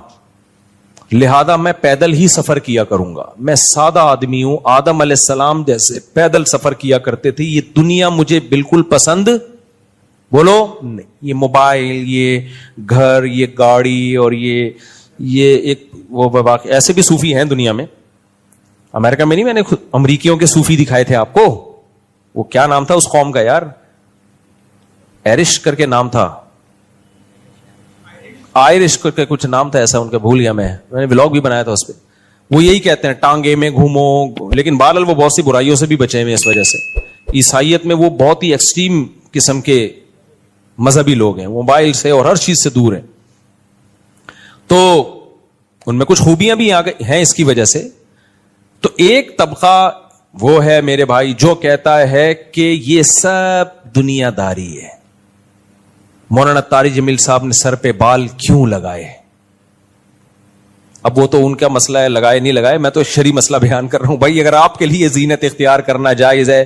لہذا میں پیدل ہی سفر کیا کروں گا. میں سادہ آدمی ہوں, آدم علیہ السلام جیسے پیدل سفر کیا کرتے تھے, یہ دنیا مجھے بالکل پسند, بولو نہیں. یہ موبائل, یہ گھر, یہ گاڑی, اور یہ ایک وہ ایسے بھی صوفی ہیں دنیا میں. امریکہ میں نہیں, میں نے امریکیوں کے صوفی دکھائے تھے آپ کو. وہ کیا نام تھا اس قوم کا یار, ایرش کر کے نام تھا, آئرش کر کے کچھ نام تھا ایسا ان کا, بھول گیا میں نے ولاگ بھی بنایا تھا اس پہ. وہ یہی کہتے ہیں ٹانگے میں گھومو, لیکن بہرحال وہ بہت سی برائیوں سے بھی بچے ہوئے اس وجہ سے. عیسائیت میں وہ بہت ہی ایکسٹریم قسم کے مذہبی لوگ ہیں, موبائل سے اور ہر چیز سے دور ہیں. تو ان میں کچھ خوبیاں بھی ہیں اس کی وجہ سے. تو ایک طبقہ وہ ہے میرے بھائی جو کہتا ہے کہ یہ سب دنیا داری ہے. مولانا طارق جمیل صاحب نے سر پہ بال کیوں لگائے؟ اب وہ تو ان کا مسئلہ ہے, لگائے نہیں لگائے, میں تو شرعی مسئلہ بیان کر رہا ہوں. بھائی اگر آپ کے لیے زینت اختیار کرنا جائز ہے,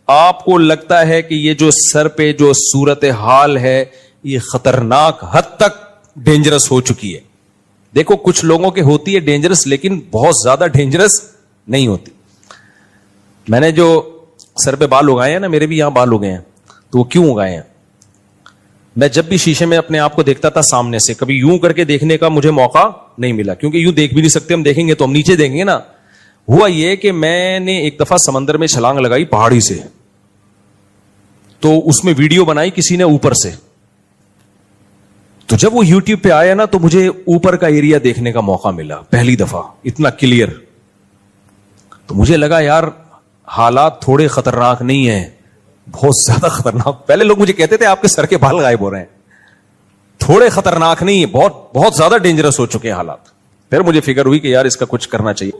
آپ کو لگتا ہے کہ یہ جو سر پہ جو صورت حال ہے یہ خطرناک حد تک ڈینجرس ہو چکی ہے. دیکھو کچھ لوگوں کے ہوتی ہے ڈینجرس, لیکن بہت زیادہ ڈینجرس نہیں ہوتی. میں نے جو سر پہ بال اگائے ہیں نا, میرے بھی یہاں بال اگائے ہیں, تو وہ کیوں اگائے ہیں؟ میں جب بھی شیشے میں اپنے آپ کو دیکھتا تھا سامنے سے, کبھی یوں کر کے دیکھنے کا مجھے موقع نہیں ملا, کیونکہ یوں دیکھ بھی نہیں سکتے, ہم دیکھیں گے تو ہم نیچے دیکھیں گے نا. ہوا یہ کہ میں نے ایک دفعہ سمندر میں چھلانگ لگائی پہاڑی سے, تو اس میں ویڈیو بنائی کسی نے اوپر سے. تو جب وہ یوٹیوب پہ آیا نا تو مجھے اوپر کا ایریا دیکھنے کا موقع ملا پہلی دفعہ, اتنا کلیئر. تو مجھے لگا یار حالات تھوڑے خطرناک نہیں ہیں, بہت زیادہ خطرناک. پہلے لوگ مجھے کہتے تھے آپ کے سر کے بال غائب ہو رہے ہیں, تھوڑے خطرناک نہیں, بہت بہت زیادہ ڈینجرس ہو چکے ہیں حالات. پھر مجھے فکر ہوئی کہ یار اس کا کچھ کرنا چاہیے.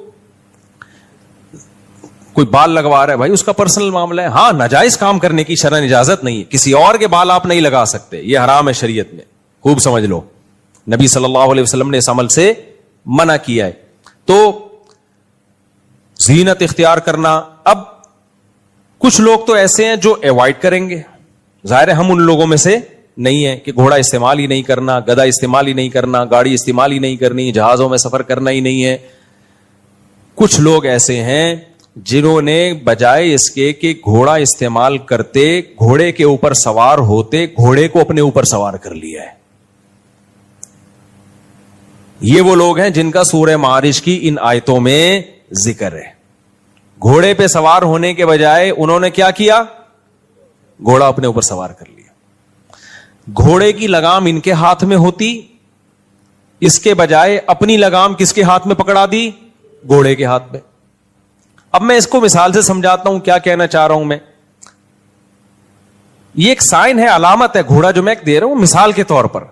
کوئی بال لگوا رہا ہے بھائی, اس کا پرسنل معاملہ ہے. ہاں, ناجائز کام کرنے کی شرعن اجازت نہیں ہے, کسی اور کے بال آپ نہیں لگا سکتے, یہ حرام ہے شریعت میں, خوب سمجھ لو. نبی صلی اللہ علیہ وسلم نے اس عمل سے منع کیا ہے. تو زینت اختیار کرنا, اب کچھ لوگ تو ایسے ہیں جو ایوائڈ کریں گے, ظاہر ہے ہم ان لوگوں میں سے نہیں ہے کہ گھوڑا استعمال ہی نہیں کرنا, گدھا استعمال ہی نہیں کرنا, گاڑی استعمال ہی نہیں کرنی, جہازوں میں سفر کرنا ہی نہیں ہے. کچھ لوگ ایسے ہیں جنہوں نے بجائے اس کے کہ گھوڑا استعمال کرتے, گھوڑے کے اوپر سوار ہوتے, گھوڑے کو اپنے اوپر سوار کر لیا ہے. یہ وہ لوگ ہیں جن کا سورہ معارج کی ان آیتوں میں ذکر ہے. گھوڑے پہ سوار ہونے کے بجائے انہوں نے کیا کیا, گھوڑا اپنے اوپر سوار کر لیا. گھوڑے کی لگام ان کے ہاتھ میں ہوتی, اس کے بجائے اپنی لگام کس کے ہاتھ میں پکڑا دی, گھوڑے کے ہاتھ میں. اب میں اس کو مثال سے سمجھاتا ہوں, کیا کہنا چاہ رہا ہوں میں. یہ ایک سائن ہے, علامت ہے, گھوڑا جو میں دے رہا ہوں مثال کے طور پر.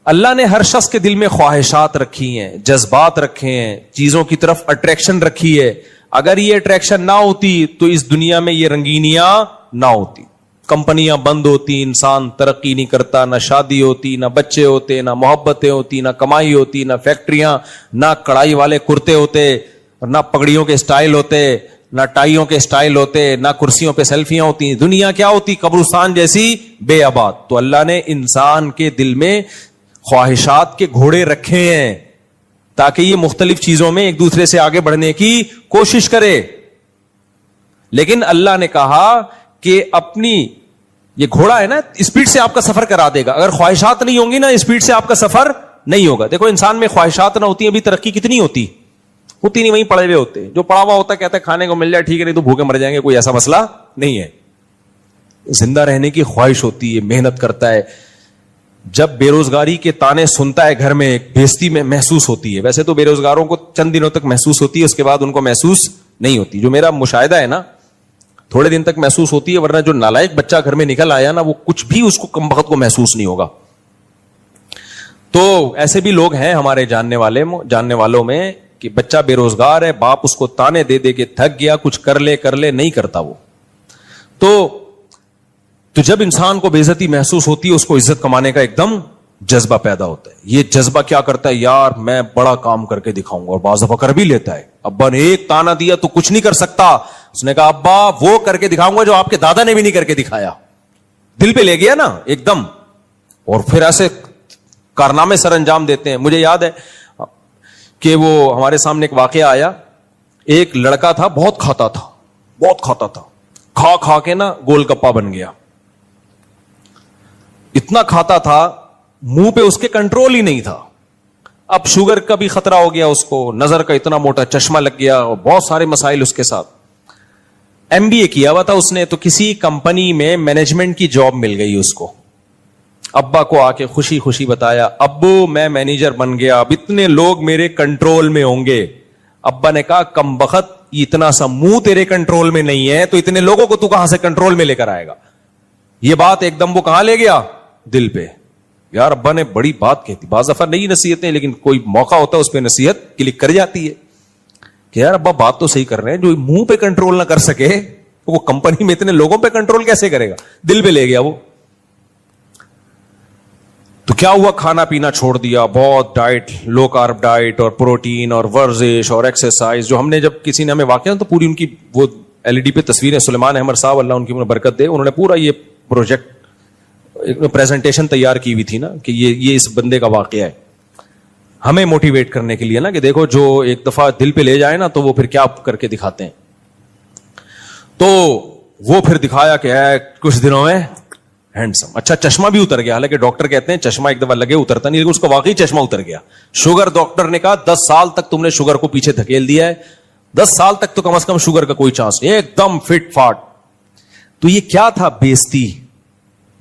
اللہ نے ہر شخص کے دل میں خواہشات رکھی ہیں, جذبات رکھے ہیں, چیزوں کی طرف اٹریکشن رکھی ہے. اگر یہ اٹریکشن نہ ہوتی تو اس دنیا میں یہ رنگینیاں نہ ہوتی, کمپنیاں بند ہوتی, انسان ترقی نہیں کرتا, نہ شادی ہوتی, نہ بچے ہوتے, نہ محبتیں ہوتی, نہ کمائی ہوتی, نہ فیکٹریاں, نہ کڑائی والے کرتے ہوتے, نہ پگڑیوں کے سٹائل ہوتے, نہ ٹائیوں کے سٹائل ہوتے, نہ کرسیوں پہ سیلفیاں ہوتی. دنیا کیا ہوتی, قبرستان جیسی بے آباد. تو اللہ نے انسان کے دل میں خواہشات کے گھوڑے رکھے ہیں تاکہ یہ مختلف چیزوں میں ایک دوسرے سے آگے بڑھنے کی کوشش کرے. لیکن اللہ نے کہا کہ اپنی یہ گھوڑا ہے نا, اسپیڈ سے آپ کا سفر کرا دے گا. اگر خواہشات نہیں ہوں گی نا, اسپیڈ سے آپ کا سفر نہیں ہوگا. دیکھو انسان میں خواہشات نہ ہوتی, ابھی ترقی کتنی ہوتی نہیں, وہیں پڑے ہوئے ہوتے. جو پڑا ہوا ہوتا کہتا ہے کھانے کو مل جائے ٹھیک ہے, نہیں تو بھوکے مر جائیں گے, کوئی ایسا مسئلہ نہیں ہے. زندہ رہنے کی خواہش ہوتی ہے, محنت کرتا ہے. جب بے روزگاری کے تانے سنتا ہے گھر میں, بےزتی میں محسوس ہوتی ہے. ویسے تو بے روزگاروں کو چند دنوں تک محسوس ہوتی ہے, اس کے بعد ان کو محسوس نہیں ہوتی. جو میرا مشاہدہ ہے نا, تھوڑے دن تک محسوس ہوتی ہے, ورنہ جو نالائق بچہ گھر میں نکل آیا نا, وہ کچھ بھی اس کو کم وقت کو محسوس نہیں ہوگا. تو ایسے بھی لوگ ہیں ہمارے جاننے والوں میں کہ بچہ بے روزگار ہے, باپ اس کو تانے دے دے کے تھک گیا, کچھ کر لے نہیں کرتا وہ. تو جب انسان کو بے عزتی محسوس ہوتی ہے, اس کو عزت کمانے کا ایک دم جذبہ پیدا ہوتا ہے. یہ جذبہ کیا کرتا ہے, یار میں بڑا کام کر کے دکھاؤں گا, اور بعض دفعہ کر بھی لیتا ہے. ابا نے ایک تانا دیا تو کچھ نہیں کر سکتا, اس نے کہا ابا وہ کر کے دکھاؤں گا جو آپ کے دادا نے بھی نہیں کر کے دکھایا. دل پہ لے گیا نا ایک دم, اور پھر ایسے کارنامے سر انجام دیتے ہیں. مجھے یاد ہے کہ وہ ہمارے سامنے ایک واقعہ آیا. ایک لڑکا تھا, بہت کھاتا تھا, کھا کے نا گول گپا بن گیا. اتنا کھاتا تھا, منہ پہ اس کے کنٹرول ہی نہیں تھا. اب شوگر کا بھی خطرہ ہو گیا اس کو, نظر کا اتنا موٹا چشمہ لگ گیا, اور بہت سارے مسائل اس کے ساتھ. MBA کیا ہوا تھا اس نے, تو کسی کمپنی میں مینجمنٹ کی جاب مل گئی اس کو. ابا کو آ کے خوشی بتایا, ابو میں مینیجر بن گیا, اب اتنے لوگ میرے کنٹرول میں ہوں گے. ابا نے کہا کم بخت, اتنا سا منہ تیرے کنٹرول میں نہیں ہے تو اتنے لوگوں کو تو کہاں سے کنٹرول میں لے کر آئے گا. یہ بات ایک دم وہ کہاں لے گیا, دل پہ. یار ابا نے بڑی بات کہتی. بعض دفعہ نہیں نصیحتیں, لیکن کوئی موقع ہوتا ہے اس پہ نصیحت کلک کر جاتی ہے کہ یار ابا بات تو صحیح کر رہے ہیں, جو منہ پہ کنٹرول نہ کر سکے وہ کمپنی میں اتنے لوگوں پہ کنٹرول کیسے کرے گا. دل پہ لے گیا وہ. تو کیا ہوا, کھانا پینا چھوڑ دیا, بہت ڈائٹ, لو کارب ڈائٹ, اور پروٹین اور ورزش اور ایکسرسائز. جو ہم نے جب کسی نے ہمیں واقعہ تو پوری ان کی وہ LED پہ تصویریں, سلیمان احمد صاحب اللہ ان کی برکت دے, انہوں نے پورا یہ پروجیکٹ پریزنٹیشن تیار کی ہوئی تھی نا کہ یہ اس بندے کا واقعہ ہے, ہمیں موٹیویٹ کرنے کے لیے نا کہ دیکھو جو ایک دفعہ دل پہ لے جائے نا تو وہ پھر کیا کر کے دکھاتے ہیں. تو وہ پھر دکھایا کہ ہے کچھ دنوں میں ہینڈسم. اچھا چشمہ بھی اتر گیا, حالانکہ ڈاکٹر کہتے ہیں چشمہ ایک دفعہ لگے اترتا نہیں, لیکن اس کو واقعی چشمہ اتر گیا. شوگر, ڈاکٹر نے کہا 10 سال تک تم نے شوگر کو پیچھے دھکیل دیا ہے, 10 سال تک تو کم از کم شوگر کا کوئی چانس نہیں, ایک دم فٹ فاٹ. تو یہ کیا تھا,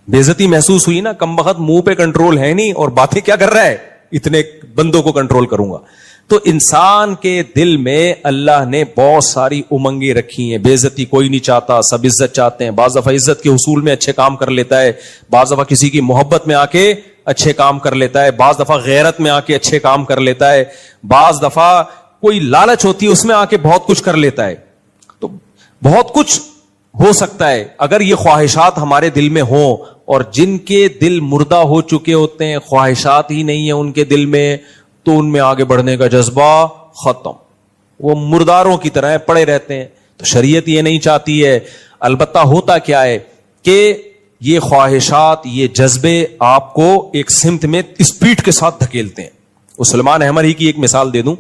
بےعزتی محسوس ہوئی نا, کم بخت منہ پہ کنٹرول ہے نہیں اور باتیں کیا کر رہا ہے, اتنے بندوں کو کنٹرول کروں گا. تو انسان کے دل میں اللہ نے بہت ساری امنگیں رکھی ہیں. بے عزتی کوئی نہیں چاہتا, سب عزت چاہتے ہیں. بعض دفعہ عزت کے حصول میں اچھے کام کر لیتا ہے, بعض دفعہ کسی کی محبت میں آ کے اچھے کام کر لیتا ہے, بعض دفعہ غیرت میں آ کے اچھے کام کر لیتا ہے, بعض دفعہ کوئی لالچ ہوتی ہے اس میں آ کے بہت کچھ کر لیتا ہے. تو بہت کچھ ہو سکتا ہے اگر یہ خواہشات ہمارے دل میں ہوں, اور جن کے دل مردہ ہو چکے ہوتے ہیں, خواہشات ہی نہیں ہے ان کے دل میں, تو ان میں آگے بڑھنے کا جذبہ ختم, وہ مرداروں کی طرح پڑے رہتے ہیں. تو شریعت یہ نہیں چاہتی ہے. البتہ ہوتا کیا ہے کہ یہ خواہشات, یہ جذبے آپ کو ایک سمت میں اسپیڈ کے ساتھ دھکیلتے ہیں. سلیمان احمد ہی کی ایک مثال دے دوں.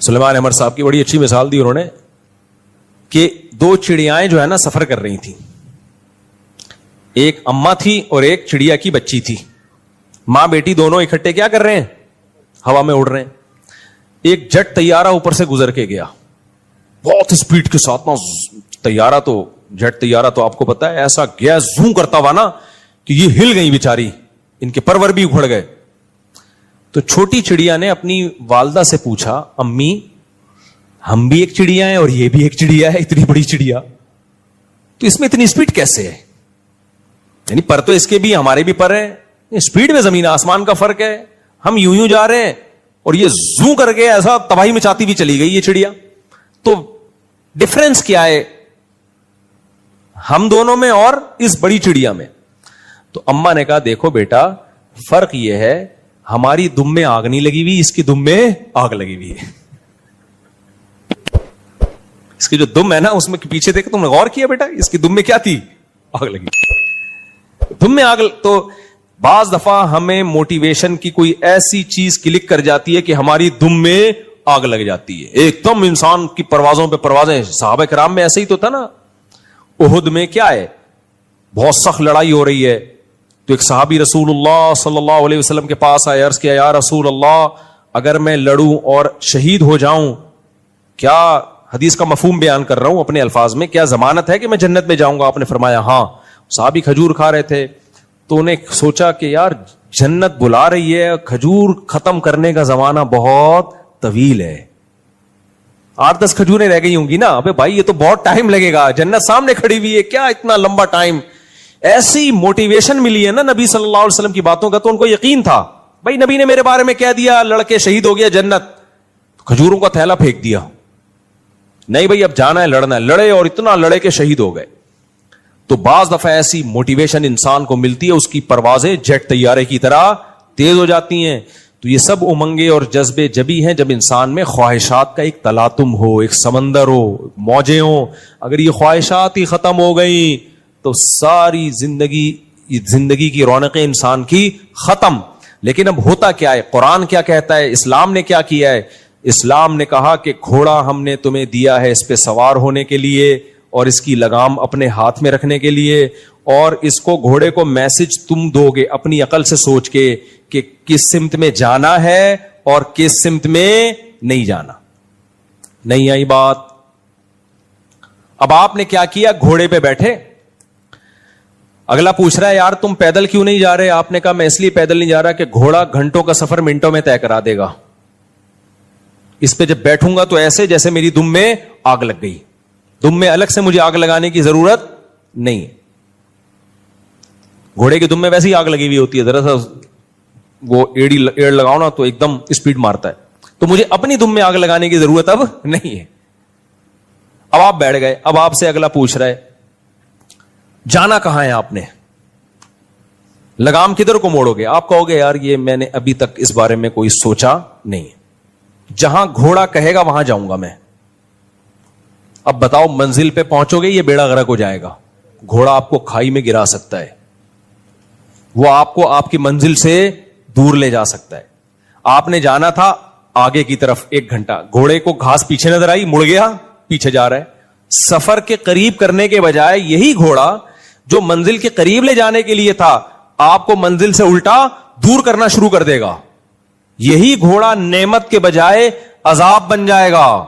سلیمان احمد صاحب کی بڑی اچھی مثال دی انہوں نے کہ دو چڑیائیں جو ہے نا سفر کر رہی تھیں. ایک اماں تھی اور ایک چڑیا کی بچی تھی. ماں بیٹی دونوں اکٹھے کیا کر رہے ہیں, ہوا میں اڑ رہے ہیں. ایک جٹ طیارہ اوپر سے گزر کے گیا بہت اسپیڈ کے ساتھ. طیارہ تو جٹ طیارہ تو آپ کو پتا ہے ایسا گیا زوم کرتا ہوا نا کہ یہ ہل گئی بیچاری, ان کے پرور بھی اکھڑ گئے. تو چھوٹی چڑیا نے اپنی والدہ سے پوچھا, امی ہم بھی ایک چڑیا ہیں اور یہ بھی ایک چڑیا ہے, اتنی بڑی چڑیا, تو اس میں اتنی اسپیڈ کیسے ہے؟ یعنی پر تو اس کے بھی ہمارے بھی پر ہیں, اسپیڈ میں زمین آسمان کا فرق ہے. ہم یوں جا رہے ہیں اور یہ زوں کر کے ایسا تباہی میں چاہتی بھی چلی گئی یہ چڑیا. تو ڈفرنس کیا ہے ہم دونوں میں اور اس بڑی چڑیا میں؟ تو اما نے کہا دیکھو بیٹا, فرق یہ ہے ہماری دم میں آگ نہیں لگی ہوئی, اس کی دم میں آگ لگی ہوئی ہے. اس کی جو دم ہے نا اس میں پیچھے دیکھ, تم نے غور کیا بیٹا اس کی دم میں کیا تھی؟ آگ لگی. دم میں آگ. تو بعض دفعہ ہمیں موٹیویشن کی کوئی ایسی چیز کلک کر جاتی ہے کہ ہماری دم میں آگ لگ جاتی ہے, ایک دم انسان کی پروازوں پہ پروازیں. صحابہ کرام میں ایسے ہی تو تھا نا. احد میں کیا ہے, بہت سخت لڑائی ہو رہی ہے, تو ایک صحابی رسول اللہ صلی اللہ علیہ وسلم کے پاس آئے, عرض کیا یا رسول اللہ اگر میں لڑوں اور شہید ہو جاؤں, کیا, حدیث کا مفہوم بیان کر رہا ہوں اپنے الفاظ میں, کیا ضمانت ہے کہ میں جنت میں جاؤں گا؟ آپ نے فرمایا ہاں. صحابی کھجور کھا رہے تھے تو انہیں سوچا کہ یار جنت بلا رہی ہے, کھجور ختم کرنے کا زمانہ بہت طویل ہے, 8-10 کھجوریں رہ گئی ہوں گی نا, ابے بھائی یہ تو بہت ٹائم لگے گا, جنت سامنے کھڑی ہوئی ہے, کیا اتنا لمبا ٹائم. ایسی موٹیویشن ملی ہے نا نبی صلی اللہ علیہ وسلم کی باتوں کا, تو ان کو یقین تھا بھائی نبی نے میرے بارے میں کہہ دیا لڑکے شہید ہو گیا جنت, کھجوروں کا تھیلا پھینک دیا. نہیں بھائی اب جانا ہے, لڑنا ہے, لڑے اور اتنا لڑے کہ شہید ہو گئے. تو بعض دفعہ ایسی موٹیویشن انسان کو ملتی ہے, اس کی پروازیں جیٹ طیارے کی طرح تیز ہو جاتی ہیں. تو یہ سب امنگیں اور جذبے جبھی ہیں جب انسان میں خواہشات کا ایک تلاطم ہو, ایک سمندر ہو, موجیں ہوں. اگر یہ خواہشات ہی ختم ہو گئی تو ساری زندگی کی رونقیں انسان کی ختم. لیکن اب ہوتا کیا ہے, قرآن کیا کہتا ہے, اسلام نے کیا کیا ہے؟ اسلام نے کہا کہ گھوڑا ہم نے تمہیں دیا ہے اس پہ سوار ہونے کے لیے اور اس کی لگام اپنے ہاتھ میں رکھنے کے لیے, اور اس کو گھوڑے کو میسج تم دو گے اپنی عقل سے سوچ کے کہ کس سمت میں جانا ہے اور کس سمت میں نہیں جانا. نہیں آئی بات؟ اب آپ نے کیا کیا, گھوڑے پہ بیٹھے, اگلا پوچھ رہا ہے یار تم پیدل کیوں نہیں جا رہے؟ آپ نے کہا میں اس لیے پیدل نہیں جا رہا کہ گھوڑا گھنٹوں کا سفر منٹوں میں طے کرا دے گا, اس پہ جب بیٹھوں گا تو ایسے جیسے میری دم میں آگ لگ گئی. دم میں الگ سے مجھے آگ لگانے کی ضرورت نہیں. گھوڑے کی دم میں ویسے ہی آگ لگی ہوئی ہوتی ہے, ذرا سا وہ ایڑ لگاؤ نا تو ایک دم اسپیڈ مارتا ہے, تو مجھے اپنی دم میں آگ لگانے کی ضرورت اب نہیں ہے. اب آپ بیٹھ گئے, اب آپ سے اگلا پوچھ رہا ہے جانا کہاں ہے, آپ نے لگام کدھر کو موڑو گے؟ آپ کہو گے یار یہ میں نے ابھی تک اس بارے میں کوئی سوچا نہیں, جہاں گھوڑا کہے گا وہاں جاؤں گا میں. اب بتاؤ منزل پہ پہنچو گے یہ بیڑا غرق ہو جائے گا, گھوڑا آپ کو کھائی میں گرا سکتا ہے, وہ آپ کو آپ کی منزل سے دور لے جا سکتا ہے. آپ نے جانا تھا آگے کی طرف 1 گھنٹہ, گھوڑے کو گھاس پیچھے نظر آئی, مڑ گیا, پیچھے جا رہا ہے. سفر کے قریب کرنے کے بجائے یہی گھوڑا جو منزل کے قریب لے جانے کے لیے تھا آپ کو منزل سے الٹا دور کرنا شروع کر دے گا. یہی گھوڑا نعمت کے بجائے عذاب بن جائے گا.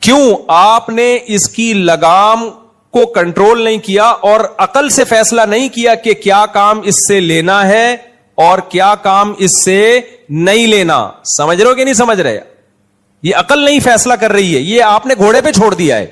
کیوں؟ آپ نے اس کی لگام کو کنٹرول نہیں کیا اور عقل سے فیصلہ نہیں کیا کہ کیا کام اس سے لینا ہے اور کیا کام اس سے نہیں لینا. سمجھ رہے ہو کہ نہیں سمجھ رہے؟ یہ عقل نہیں فیصلہ کر رہی ہے, یہ آپ نے گھوڑے پہ چھوڑ دیا ہے.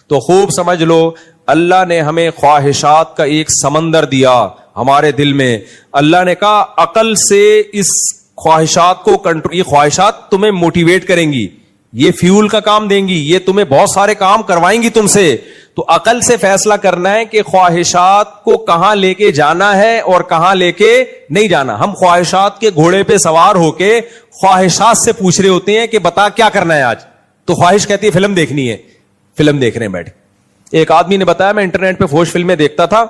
تو خوب سمجھ لو, اللہ نے ہمیں خواہشات کا ایک سمندر دیا ہمارے دل میں. اللہ نے کہا عقل سے اس خواہشات کو کنٹرول, یہ خواہشات تمہیں موٹیویٹ کریں گی, یہ فیول کا کام دیں گی, یہ تمہیں بہت سارے کام کروائیں گی تم سے. تو عقل سے فیصلہ کرنا ہے کہ خواہشات کو کہاں لے کے جانا ہے اور کہاں لے کے نہیں جانا. ہم خواہشات کے گھوڑے پہ سوار ہو کے خواہشات سے پوچھ رہے ہوتے ہیں کہ بتا کیا کرنا ہے آج. تو خواہش کہتی ہے فلم دیکھنی ہے, فلم دیکھ رہے ہیں بیٹھ. ایک آدمی نے بتایا میں انٹرنیٹ پہ فوش فلمیں دیکھتا تھا,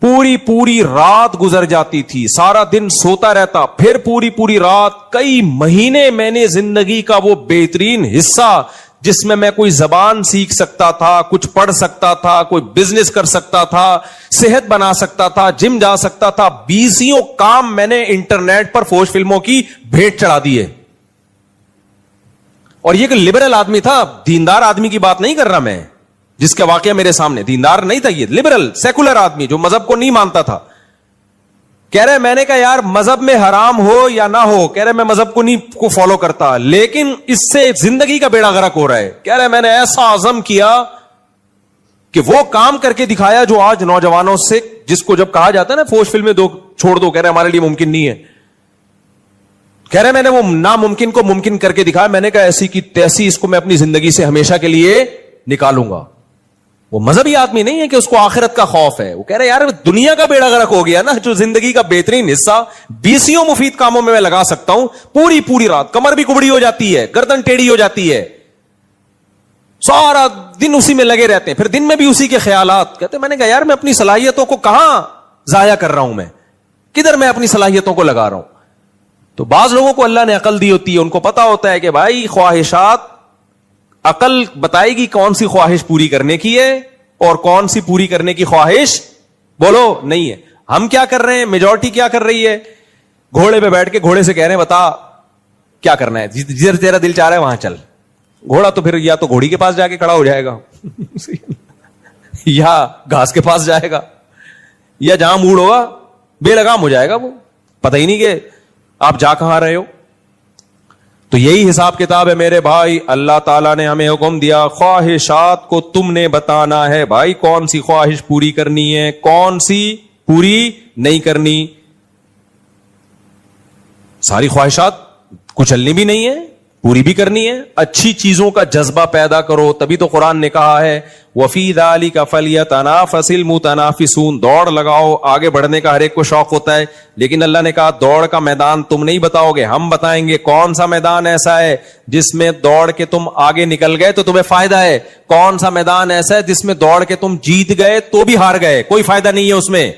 پوری رات گزر جاتی تھی, سارا دن سوتا رہتا, پھر پوری رات, کئی مہینے میں نے زندگی کا وہ بہترین حصہ جس میں کوئی زبان سیکھ سکتا تھا, کچھ پڑھ سکتا تھا, کوئی بزنس کر سکتا تھا, صحت بنا سکتا تھا, جم جا سکتا تھا, 20 کام میں نے انٹرنیٹ پر فوش فلموں کی بھیٹ چڑھا دیے. اور یہ کہ لبرل آدمی تھا, دیندار آدمی کی بات نہیں کر رہا میں, جس کا واقعہ میرے سامنے دیندار نہیں تھا, یہ لبرل سیکولر آدمی جو مذہب کو نہیں مانتا تھا. کہہ رہے میں نے کہا یار مذہب میں حرام ہو یا نہ ہو, کہہ رہے میں مذہب کو نہیں کو فالو کرتا, لیکن اس سے زندگی کا بیڑا غرق ہو رہا ہے. کہہ رہے میں نے ایسا عزم کیا کہ وہ کام کر کے دکھایا جو آج نوجوانوں سے, جس کو جب کہا جاتا ہے نا فوش فلمیں دو چھوڑ دو, کہہ رہے ہمارے لیے ممکن نہیں ہے. کہہ رہے میں نے وہ ناممکن کو ممکن کر کے دکھایا. میں نے کہا ایسی کی تیسی اس کو میں اپنی زندگی سے ہمیشہ کے لیے نکالوں گا. وہ مذہبی آدمی نہیں ہے کہ اس کو آخرت کا خوف ہے, وہ کہہ رہے یار دنیا کا بیڑا غرق ہو گیا نا, جو زندگی کا بہترین حصہ 20 مفید کاموں میں لگا سکتا ہوں, پوری رات کمر بھی کبڑی ہو جاتی ہے, گردن ٹیڑھی ہو جاتی ہے, سارا دن اسی میں لگے رہتے ہیں, پھر دن میں بھی اسی کے خیالات. کہتے میں نے کہا یار میں اپنی صلاحیتوں کو کہاں ضائع کر رہا ہوں, میں کدھر میں اپنی صلاحیتوں کو لگا رہا ہوں. تو بعض لوگوں کو اللہ نے عقل دی ہوتی ہے, ان کو پتا ہوتا ہے کہ بھائی خواہشات, عقل بتائے گی کون سی خواہش پوری کرنے کی ہے اور کون سی پوری کرنے کی خواہش بولو نہیں ہے. ہم کیا کر رہے ہیں, میجورٹی کیا کر رہی ہے, گھوڑے پہ بیٹھ کے گھوڑے سے کہہ رہے ہیں بتا کیا کرنا ہے, جدھر تیرا دل چاہ رہا ہے وہاں چل. گھوڑا تو پھر یا تو گھوڑی کے پاس جا کے کھڑا ہو جائے گا یا گھاس کے پاس جائے گا, یا جہاں موڑ ہوگا بے لگام ہو جائے گا, وہ پتہ ہی نہیں کہ آپ جا کہاں رہے ہو. تو یہی حساب کتاب ہے میرے بھائی. اللہ تعالیٰ نے ہمیں حکم دیا خواہشات کو تم نے بتانا ہے بھائی کون سی خواہش پوری کرنی ہے, کون سی پوری نہیں کرنی. ساری خواہشات کچلنی بھی نہیں ہے, پوری بھی کرنی ہے. اچھی چیزوں کا جذبہ پیدا کرو, تبھی تو قرآن نے کہا ہے وفی ذالک فلیتنافس المتنافسون, دوڑ لگاؤ, آگے بڑھنے کا ہر ایک کو شوق ہوتا ہے, لیکن اللہ نے کہا دوڑ کا میدان تم نہیں بتاؤ گے, ہم بتائیں گے. کون سا میدان ایسا ہے جس میں دوڑ کے تم آگے نکل گئے تو تمہیں فائدہ ہے, کون سا میدان ایسا ہے جس میں دوڑ کے تم جیت گئے تو بھی ہار گئے, کوئی فائدہ نہیں ہے اس میں.